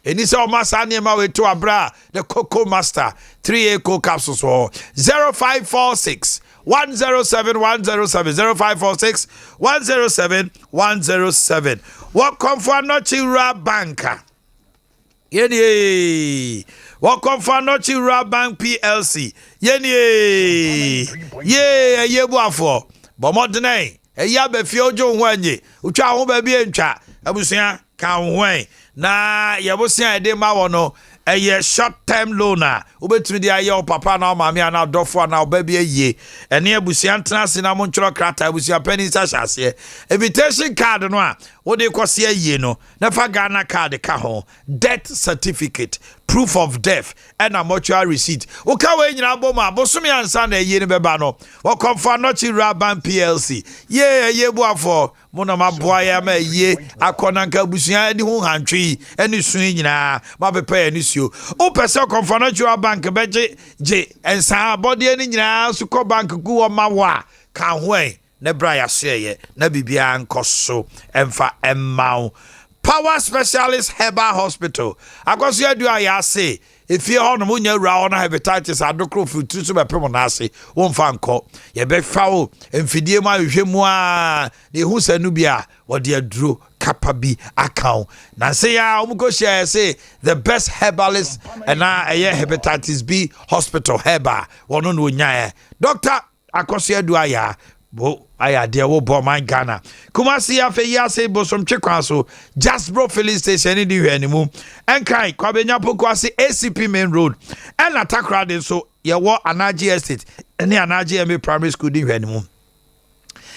eni se o masa niema we to abra the Cocoa Master 3A Co capsules 0546 107 0546 107 what come for Nochira Banker yeni welcome for Nochira Bank PLC yeni ye buafo bomodene eya be fi ojo hwanye utwa ho ba bi entwa abusia ka hwen na yebosia ede ma wono eye short term loan ubetumi dia ye papa na mama ya na dofo na obabi aye ene abusia ntenase na mo ntworo krata abusia pani sa hyase invitation card no a wo de kwose aye no na fa Ghana card ka ho death certificate proof of death and a mortuary receipt wo ka we nyina bom abosom ya nsa na aye ne beba no wo confirm Nochira Bank PLC ye buafo mo na maboa ya ma aye akona nka abusia di ho hantwi ene sun nyina ma bepa ene suo o pese confirm Nochira Bank beje ensa body ene nyina su ko bank ku wo ma wa ka hwen ne bra ya seye na bibia nkoso emfa emmao Power Specialist Herbal Hospital. Akoso adu ayase efie ho no munya wura ho na hepatitis adokro futu so bepem na ase wo mfa nko ye be fawo emfidie ma hwehwemu a ne hu sanu bia wo de aduro kapa bi account na say ya omuko share say the best herbalist and hepatitis B hospital herbal wono no nya Dr. Akoso adu aya bo Adea wo bo man Ghana Kumasi afe ya se bosom twekwan so Jasbro filling station ni hwanimu enkai kwabenya pokwase ACP main road and atakra den so ye wo Anaji estate ene Anaji MA primary school di hwanimu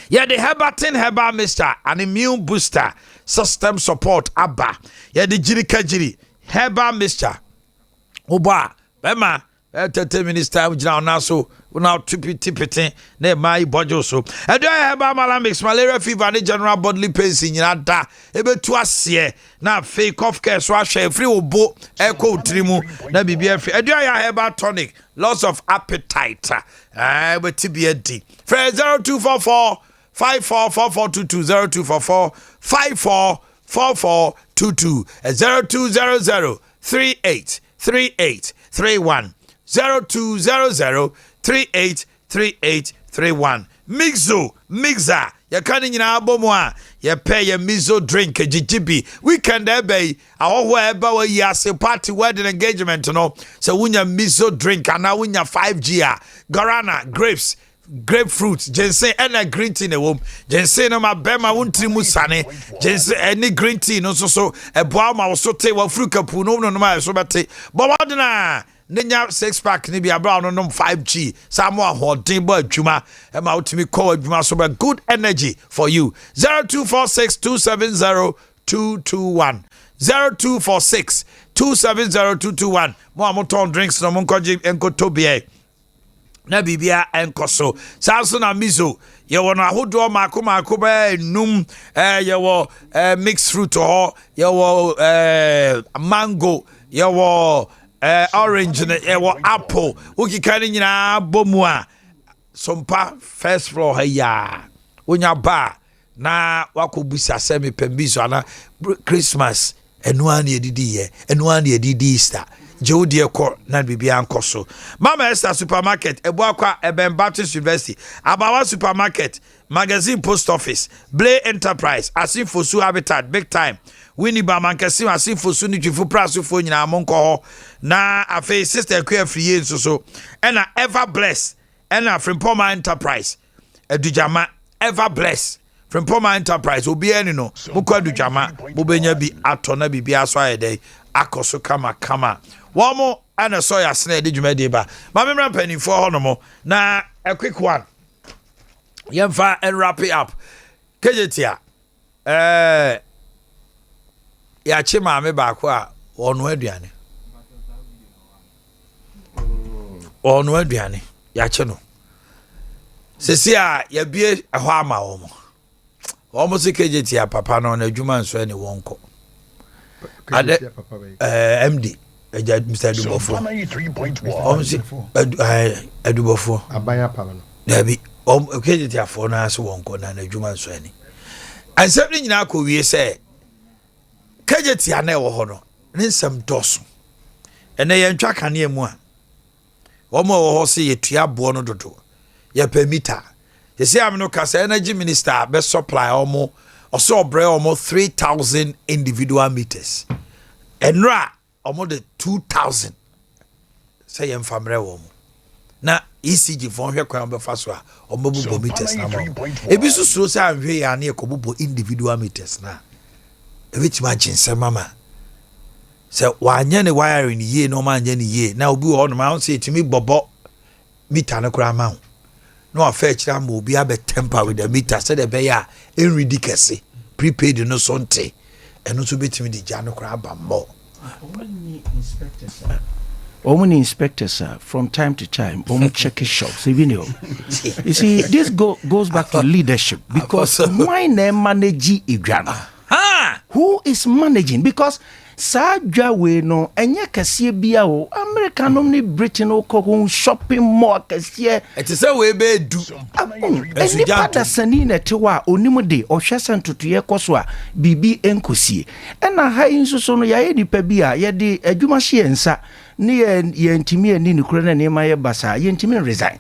ye the herbal mixture an immune booster system support aba ye the jirikajiri herbal mixture oba bema 30 minutes time jina na so una tipiti na mai bojo so Adea heba mala mix malaria fever ne general bodily pains nyina da ebetu ase na fake cough care so ahwe free obo eko utrimu na bibia free Adea heba tonic loss of appetite betibia di 0244 544422 0244 544422 0200 383831 0200 383831 Mixer ya kani nyina abomu a ya pay ya mizo drink jijibi weekend ebe ahoho eba wa yase party wedding engagement no so wunya mizo drink ana wunya 5G a guarana grapes grapefruit ginseng and green tea na wom ginseng no ma bema wontri mu sane ginseng any green tea no so eboa ma wo so te wa fruit kapu no ma so bete bobodna nenya 6-pack ni bia bra no 5G samo ahoden bo adwuma e ma utimi call adwuma so be good energy for you 0246270221 0246270221 mo amoton drinks no mo nkoje enkotobie na bibia enkoso sanso na mizo ye wono ahodo mako ba num ye wo mixed fruit ho ye wo mango ye wo orange ye wo apple ukikani nyina bomu a sompa first floor haya onya ba na wakobusa semi pembizo ana Christmas enuani edidi ye enuani edidi Easter Jodi eko na bibia ankoso Mama Esther supermarket ebuakwa Eben Baptist University Abawa supermarket magazine post office Blay Enterprise Asinfosu Habitat big time Winnie Bamankasi Asinfosu ni twifu praso fo nyina amonko ho na afi sister Akye free so ena ever bless ena Frimpoma Enterprise edujama ever bless Frimpoma Enterprise obi eni no mukwa edujama mobenya bi atona bibia so ayede akoso kama Wamo ana so ya sene de dwuma de ba ma memra panifo ho no mo na a quick one yemfa and wrap it up kejetia ya chima me ba ko a onu aduane ya che no sesi a ya bie ho ama wo mo se kejetia papa no na adwuma nso ne wonko ade MD Eja Mr. Dubofo. Adubofo. Abaya pala. Dabi okejiti afo na so wonko na adwuma nso ani. Ansem ni nyina ko wie se kejiti ana ewo ho no. Ne nsem doso. Ene ye ntwa kane mu a. Wo mo wo ho se yetua bo no dodo. Ye permita. Ye se am no kasa energy minister be supply omo oso obre omo 3,000 individual meters. Enra omo de 2,000 say em famre wo na ECG fon hwe kwan be fa so a omo bubo meters na mo ebi so so say anhwe ya na ekobubo individual meters na ebitima jinse mama say wanye ne wire ni ye no ma anye ni ye na obi wo no ma say etimi bobo meter na kura ma no afa kira ma obi abe temper with the meter say the be ya enridi kese prepaid no sonte eno so betimi di ja no kura ba mo Omni inspectors from time to time, check shops. You see, this goes back to leadership because why ne manage Igana? Who is managing? Because Saja we no enye kase bia o America no ni Britain o ko shopping mall kase it is a we be do eni pada sani na tewa onimu de ohwese ntotoye koso a bibi enkosie ena ha insuso no ya nipa bia ye de adwuma hye ensa ne ye ntimi ani ni kura na ne ma ye basa ye ntimi resign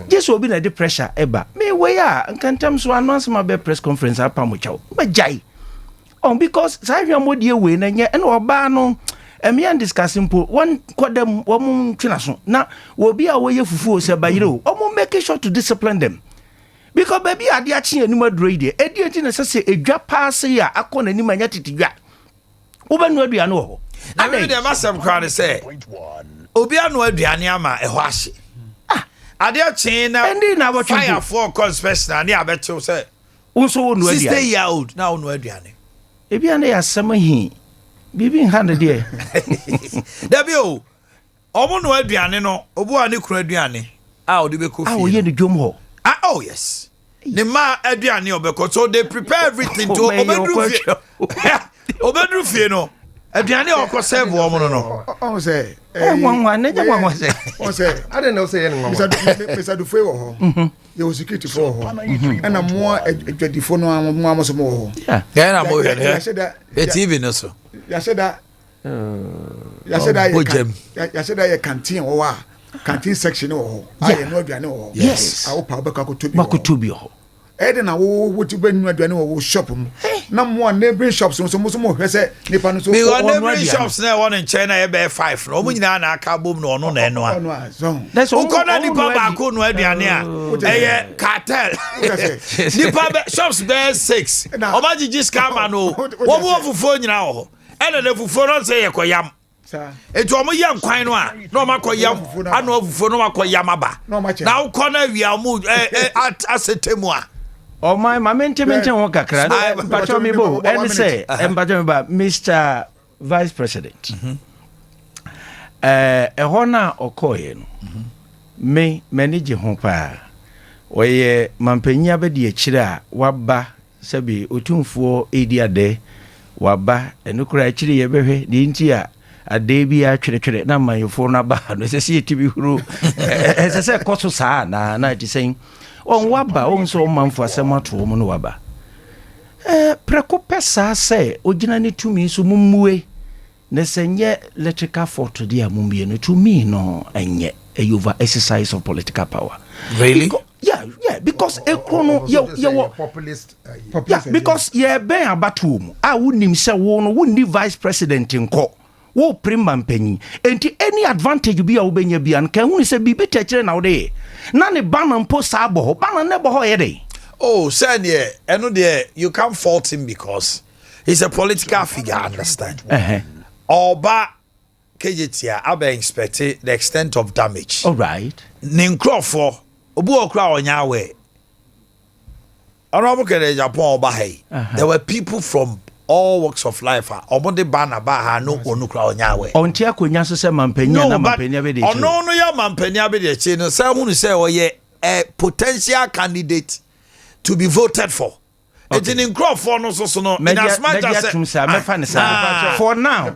just obi na de pressure eba me we ya nkantam so announce ma be press conference apa mo chawo ba jai because Savia Modie way na nye no oba no emian discussing po one kwadam wom twena so na obi a wo ye fufu se ba yire o make sure to discipline them because baby ade a chi anim adroi de edi enti na se edwa pass ya akọ na anim anya titidwa wo ba no aduane wo na me de masam kwa ne se obi anu aduane ama e ho ahye ade a chi na fire for conspection na ne abetew se unso wo no aduane 60 year old na wo no aduane ebi ane ya sama hi bibi 100 there Dabio omo no aduane no obu ani kunu aduane a odi be ko fi ye the dwom ho oh yes the ma aduane obeko so they prepare everything to obedru fie no aduane okọ serve omo no on say nwa ne nwa say on say I don't know say nwa Mr. Dufo wo ho you security for ho and mo adwadifo no mo amoso mo ho yeah na mo here it's even so ya said that ya canteen wo wa canteen section wo ho aye no aduane wo ho yes awo pa obeka ko tobi ho ede na wo ti benu aduane wo shop mu na mo neighboring shops so mo hwese nipa no so me neighboring shops na one in China e be 5 no mo nyina na aka bom no ono na eno a that's all ukona nipa ba ko no aduane a eye cartel nipa be shops be 6 omagigi scam no wo mo fufuo nyina wo ene na fufuo no say yekoyam etu omo yam kwan no a na omakoyam ana ofufuo no makoyam aba na ukona wia mu asetemu a oh my mamente won kakra pacho mi bo and say pacho ba Mr. Vice President hona okoye no me manage ho pa oye mampanya ba di akire a waba sabi otumfuo ediade waba enukura akire ye behwe di nti a ade bi a twere na mayofo na ba no se se tibi huru se koso saa na ti sen on waba on so manfo asemato mo no waba preko pesa se ogina ne tumi so mummue ne senye electrical fort dia mumbie no tumi no enye a over exercise of political power really yeah because ekrono ye populist because ye ben abatom a wonim se wo no wonni vice president nko wo prima mpanyi enti any advantage bi a wo benya bia nka hu se bi betachire na wo de na ne bana mpo sa bo ho bana ne bo ho ye de oh say there eno there you can't fault him because he's a political figure, understand oba kejetia aba inspect the extent of damage all right ninkrofo obu okra onya we honorable kere Japan oba hey there were people from all walks of life omode bana ba ha no onukra onyawe onti akonya so se mampanya na mampanya be de chi ono no ya mampanya be de chi no say hunu say oye a potential candidate to be voted for it in Crawford no so no in as much as for now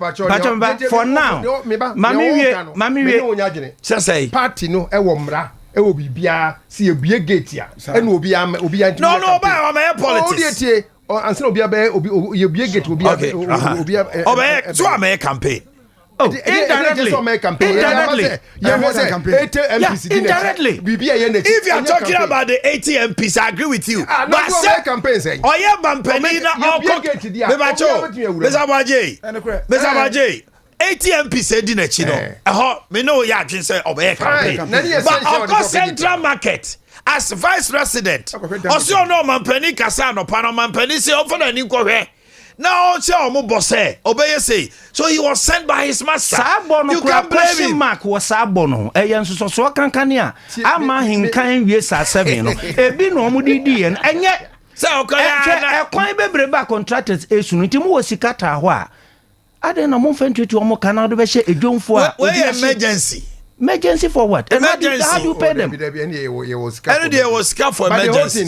mami we say party no e wo mra e wo bibia se ebie gate ya e no obi no ba ma politics answer obi ye gate obi so am campaign indirectly if you are talking about the 80 MPs I agree with you but say campaigns oh yeah campaign Mr. Baje 80 MPs edi na chi no me no ya adwen say obey campaign but of central market as vice president also no mampani kasa no pa no mampani say ofo na ni kohwe na o say omo bosse obey say so he was sent by his master you can blame him mark was sabono yenso so kankane a ama hinkan wie sa 7 no ebi no omo didi en enye say okaya ekwan bebre ba contractors esunu ntimo wo sikata ho a ade na mo fentutu omo kana do be she edwonfo a emergency for what? Emergency. How do you pay them? There was scarf for emergency.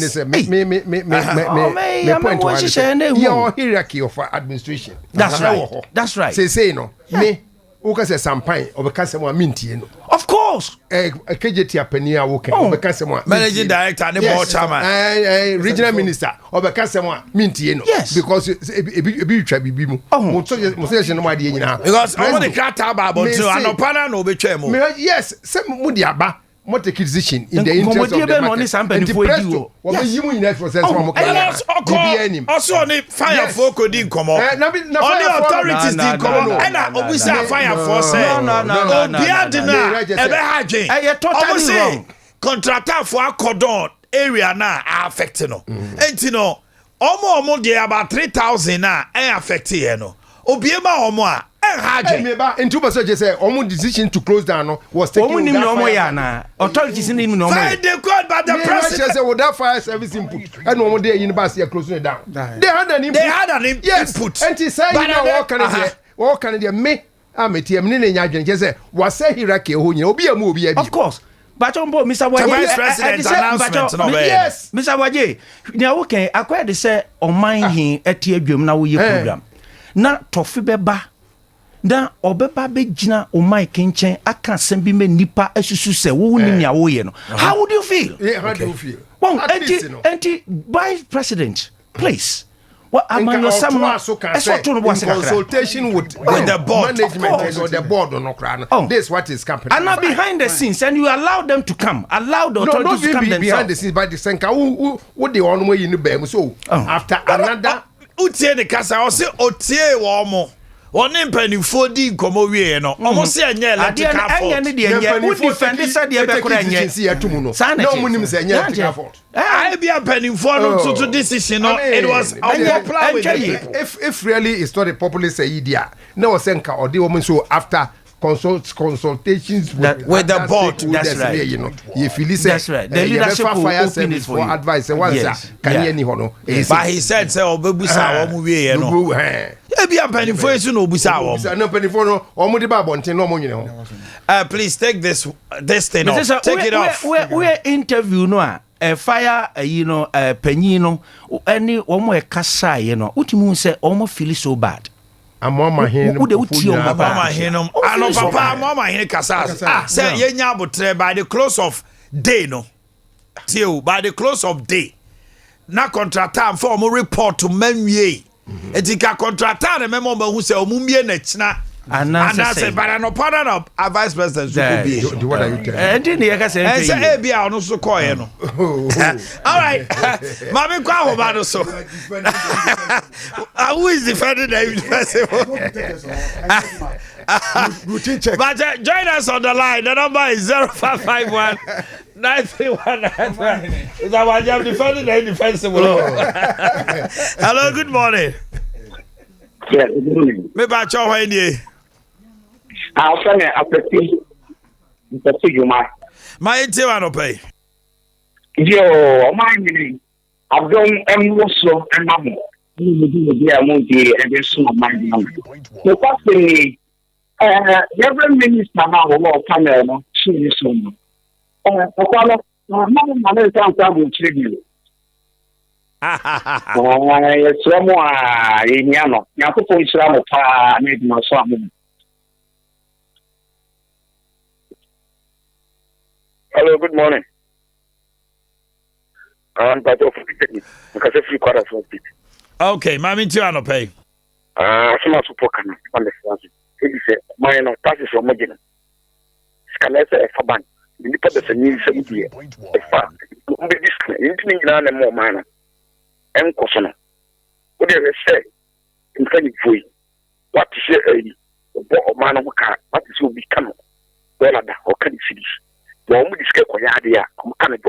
Your hierarchy of administration. That's right. Say no. Me. Uka se sampai obeka se mo mintie no. Of course. KJT apani a woke obeka se mo managing director and board chairman. Regional minister obeka se mo mintie no. Because ebi twa bibi mu. Mo so no ma de nyina. Because I want to cut about so anopana no betwa mu. Yes, se mo di aba mo take decision in the interest of the market. Also on the fire for coding come on the authorities did come on and obisa fire for say no ebe hagin totally contractor for cordon area na affect no enti no omo dey about 3,000 na affect here no obiema omo a into Basoje say omu decision to close down was taken na authorities in no fire they called by the president say with that fire service input and omu dey university closing it down they had an input input and he say what can me ameti am ne nya adwen je say wasa hierarchy ho nyina obi am obi abi of course but Mr. Boakye vice president announcement no be yes Mr. Boakye nya wo kan akwa de say Omanhene eti adwam na wo ye program na tofi beba na obeba begina o Mike nchen aka asem bi me nipa asusu se wo ni nya wo ye no how would you feel how do you feel well anti vice president please what am I consultation with the board management or the board no kra no this what is happening and not behind the scenes and you allow them to come allow the authorities to come behind the scenes by the senka who the one way in the so after another utie the kasa o se otie wo mo woni mpanifo di nkomo wie no omo se enye electrical fault enye ne de enye who defend say de be kora enye na omunim se enye electrical fault I be a panifo no to decision no it was unpopular with the people if really it's not a populist idea no senka or the woman so after consultations with the board that's right you know you feel say that's right the leadership will open it for advice and once can any hono but he said say obebusa wo mu wie no e bia panifo esu no obusa wo no panifo no omo de ba bonten no omo nyine ho please take this thing off take it off we interview no fire you know panyin no any omo e kasa ye no utimu say omo feel so bad Omanhene kasa say yenya abotre by the close of day no till by the close of day na contractor for mo report to manwie etika contractor na memo ma hu say omumie na china and say but no partner of a vice president should be what are you telling and you can say and say Abia no so call no all right mami kwa ho ba no so who is defending the routine check but join us on the line the number is 0551 931 is our job defending the indefensible hello good morning yeah good morning me ba cho hwan nie I'll send a pretty Juma. My intimate pay. Yo, my meaning. I've done so and mamma. You do the Amonti and then some of my number. The first thing, every minister now will come and see this woman. My mother can't tell you. Someone in Yano, Yakupo Islam, made my son. Hello, good morning. I'm part of because free quarter for it. Okay, mami ti ano pay. Some support can on the France. He said, "My no passes from Magina." Scanner for bank. The put the new 70 years. If this anything in more manner. And Kosono. What do you say? In kind of way. What is a man of car? What is will become? Well, or can you finish? Well, we discuss Adea, $100.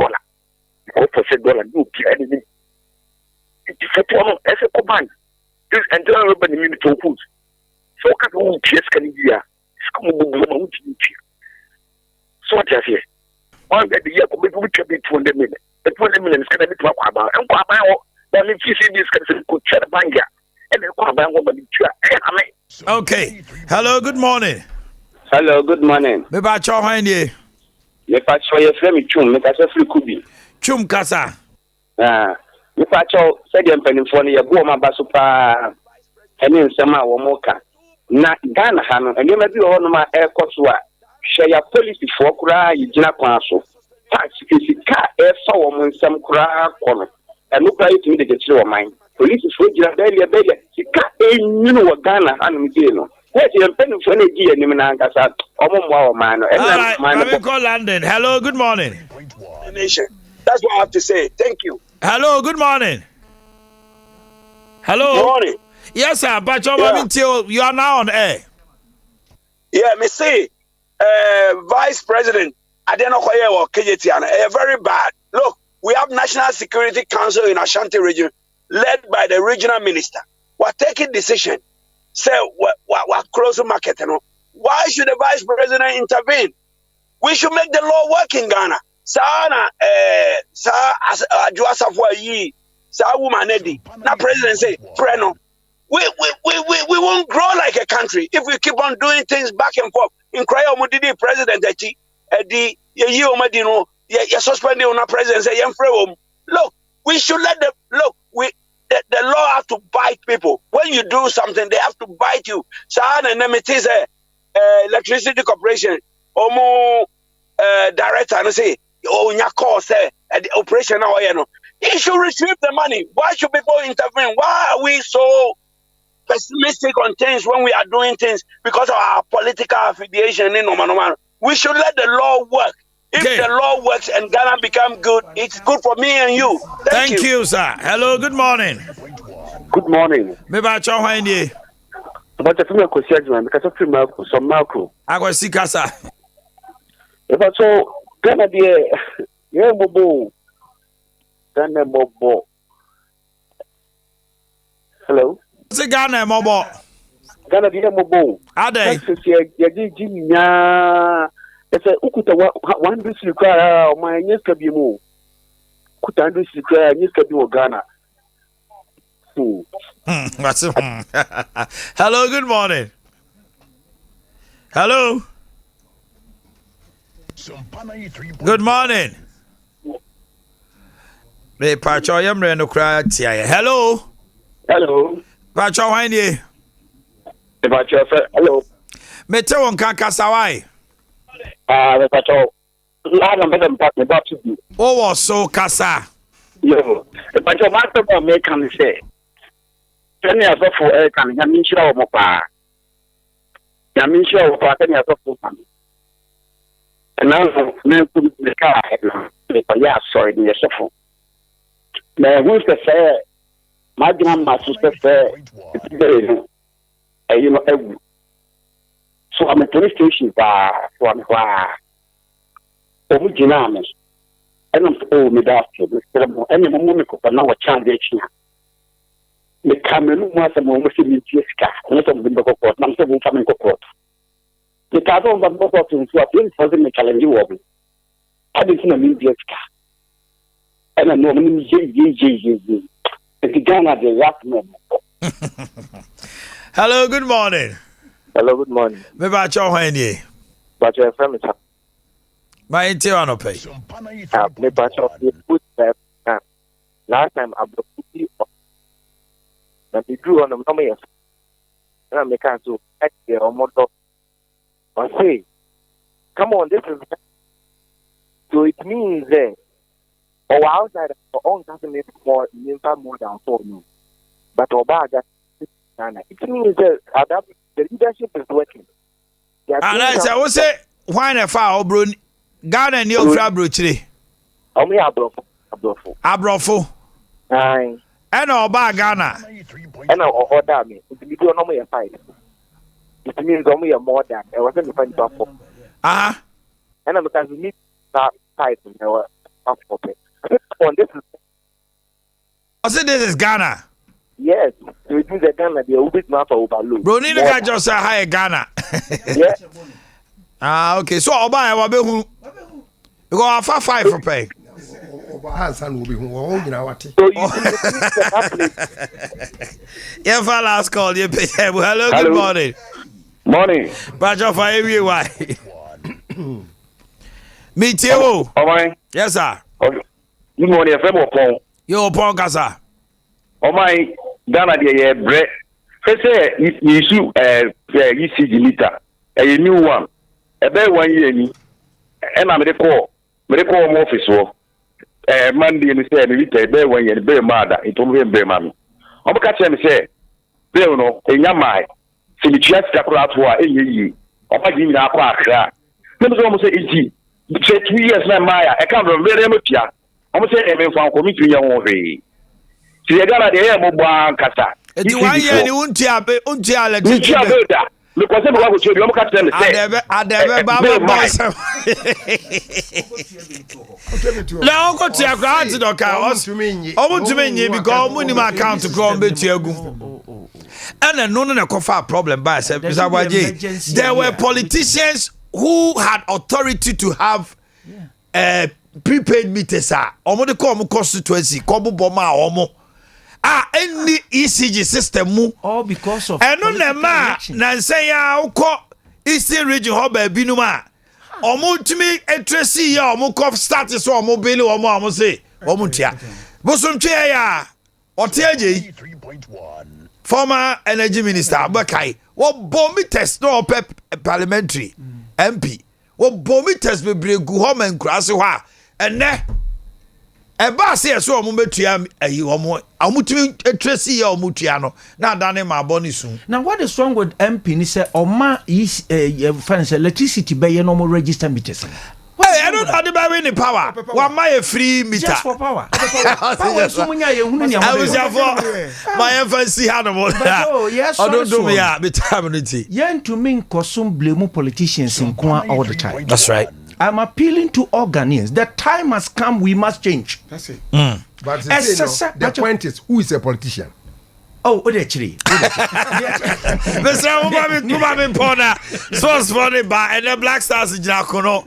Go for $7, you pay anything. It is a total as a command. This and the urban immunity to food. So, can you pierce can you hear? So, what I say? One that the year could be 200 million. The 20 million is going to be talk about. And then if you see this, could share the bank and then come back over the okay. Hello, good morning. Hello, good morning. Me ba cho hwan nie? Me pa cho ye frame chum, me ka se free kubi. Chum kasa. Me pa cho se dem penifo ne ye bo ma ba so pa ene nsema wo moka. Na Ghana ha no ene ma bi ho no ma e koso a hwe ya police fo kura yi gina kwan so. Tax fisika e fa wo mo nsem kura kono. Eno kura yi timi de kire wo man. Police fo gina belia sika e nyino wo Ghana ha no mi no. Hello, good morning. Nation. That's what I have to say. Thank you. Hello, good morning. Hello. Good morning. Yes, sir. But you are now on air. Yeah, me say, Vice President Adea or Kejetiana, very bad. Look, we have National Security Council in Ashanti region, led by the regional minister. We're taking decision. Say what close to market, you know. Why should the vice president intervene? We should make the law work in Ghana. Sana Juasafwa yi, sa woman edi. Na president say, Preno. we won't grow like a country if we keep on doing things back and forth. In Korea, Mudidi president, the year Omadino, you suspended on a president, say, look, we should let them look. The law has to bite people. When you do something, they have to bite you. Sahan and Nemitis, electricity corporation, Omo director, and say, oh, Nyako say, the operation now, he should retrieve the money. Why should people intervene? Why are we so pessimistic on things when we are doing things because of our political affiliation in Oman? We should let the law work. If the law works and Ghana become good, it's good for me and you. Thank you, sir. Hello, good morning. Good morning. Maybe I try one day. But if you question, because of Marco, some Marco. I go see Casa. If I saw Ghana, yeah, Bobo. Ghana, Bobo. Hello? Say Ghana, Bobo. Ghana, yeah, Bobo. Adea. It's a ukuta one district my nyeska bi mu kuta district nyeska bi Ghana. Hello, good morning. Hello. Good morning. Me pacho yemre no kra tia. Hello. Hello. Pacho wan ye. Pacho hello. Me te won kan kasa wai. Pacho. La na me dem pat me bat you. O was so kasa. Yo. Pacho ma to ba me kan say. Tani asofo kan ya min shira wo pa. Ya min shira wo pa tani asofo pa. Now me put the car me pa ya sorry ni asofo. Me who's the say my grandma sister say you know so I'm a police station for me Omujina me and I'm me that and me ko na wa charge echi me kamenu mo asemo mo se mi tieska no so me ko court na so mo fa me ko court me ka so mo ko court nso a pin for me challenge wo bi adi na mi tieska and I know me je the Ghana the rap man. Hello, good morning. Hello, good morning. Me ba cho hwan ye. But your friend is my inti ono pay. Me ba cho put that last time I broke na me drew on no me. Na me can to Akye omodo. I say, come on, this is so it means that or outside of own doesn't make more than 4 million. But Obaga, it means that the leadership is working. And I say, what's it? Why not far, bro? Ghana and your frabro today. Only Abrofo. Aye. And Oba Ghana. And order me. It will not be a fight. It means only a more than I wasn't defined for. Ah. And I'm because we need that fight in our passport. On this is Ghana. Yes, so it means that Ghana they will be not overload. Bro, need to just say hi Ghana. Yeah. Ah, okay. So Oba I will be who because I 5 for pay. Hansan will be who you know what. So yeah, for last call you pay. Hello, good morning. Morning. Batch of every why. Me too. Oh my. Yes, sir. Good morning, friend. Yo, Paul Casa. Oh my, Ghana, the bread. First, you shoot you see the meter, a new one. A bad 1 year, and I'm the call office. Monday, and say, maybe a bad 1 year, very mad. It will be very mammy. I'm catching me say, they don't know, in your mind, see the chest that out for a year. I'm not giving up a Let me almost say, 2 years now, Maya, I can't very much. I'm saying, I'm from committee young way. See, I got the air mobile kata. It's 1 year, you won't have it. Because I'm going to look at them. Now, go to your granted or cows. Oh, to me, because money my account to grow bit to you. And then no cofa problem by there were politicians who had authority to have prepaid meters. Omo de call constituency, Kobo Boma Omo. any ECG system mu. All because of Eno na ma na nsen ya ukọ Eastern region ho ba binum a. Omo tumi etresi ya omo cough start so omo bele omo say omo tia. Bosontwe ya Oteaje former energy minister Boakye wo bombi test no pep parliamentary MP wo bombi test bebre gu ho man krase ho a ene eba se so omo betua ayi omo amutumi etresi ya omo tua no na dane ma boni sun. Now what is wrong with MP ni say oma is finance electricity be no more register meters. Hey, I don't know the power. One my free meter. Just for power. Power so munya ye hunu ni I was for my emphasis had about that. Yes, I don't do me determinity. Yen to me kosum blame politicians in Kwa all the time. That's right. I'm appealing to all Ghanaians. The time has come, we must change. That's it. But the point is, who is a politician? Oh, actually. Mr. Umami Pona, source funny by and the Black Stars in Jacono. And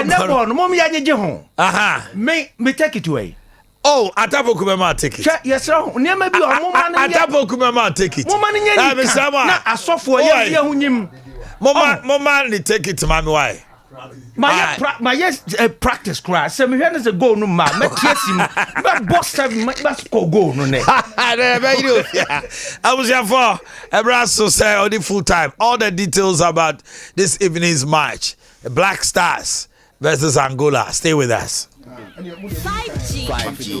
that one, Mommy Yaji. Aha. Me take it away. Oh, Atapo Kumama take it. Yes, sir. Near maybe a woman. Atapo Kumama take it. Woman in Yama. I saw for you. Mama, ni take it to mommy. Why? My practice cry. Say me is a go no ma. Me kiss him. But boss have must go no ne. I was here for Ebraso say on the full time. All the details about this evening's match. The Black Stars versus Angola. Stay with us. 5G.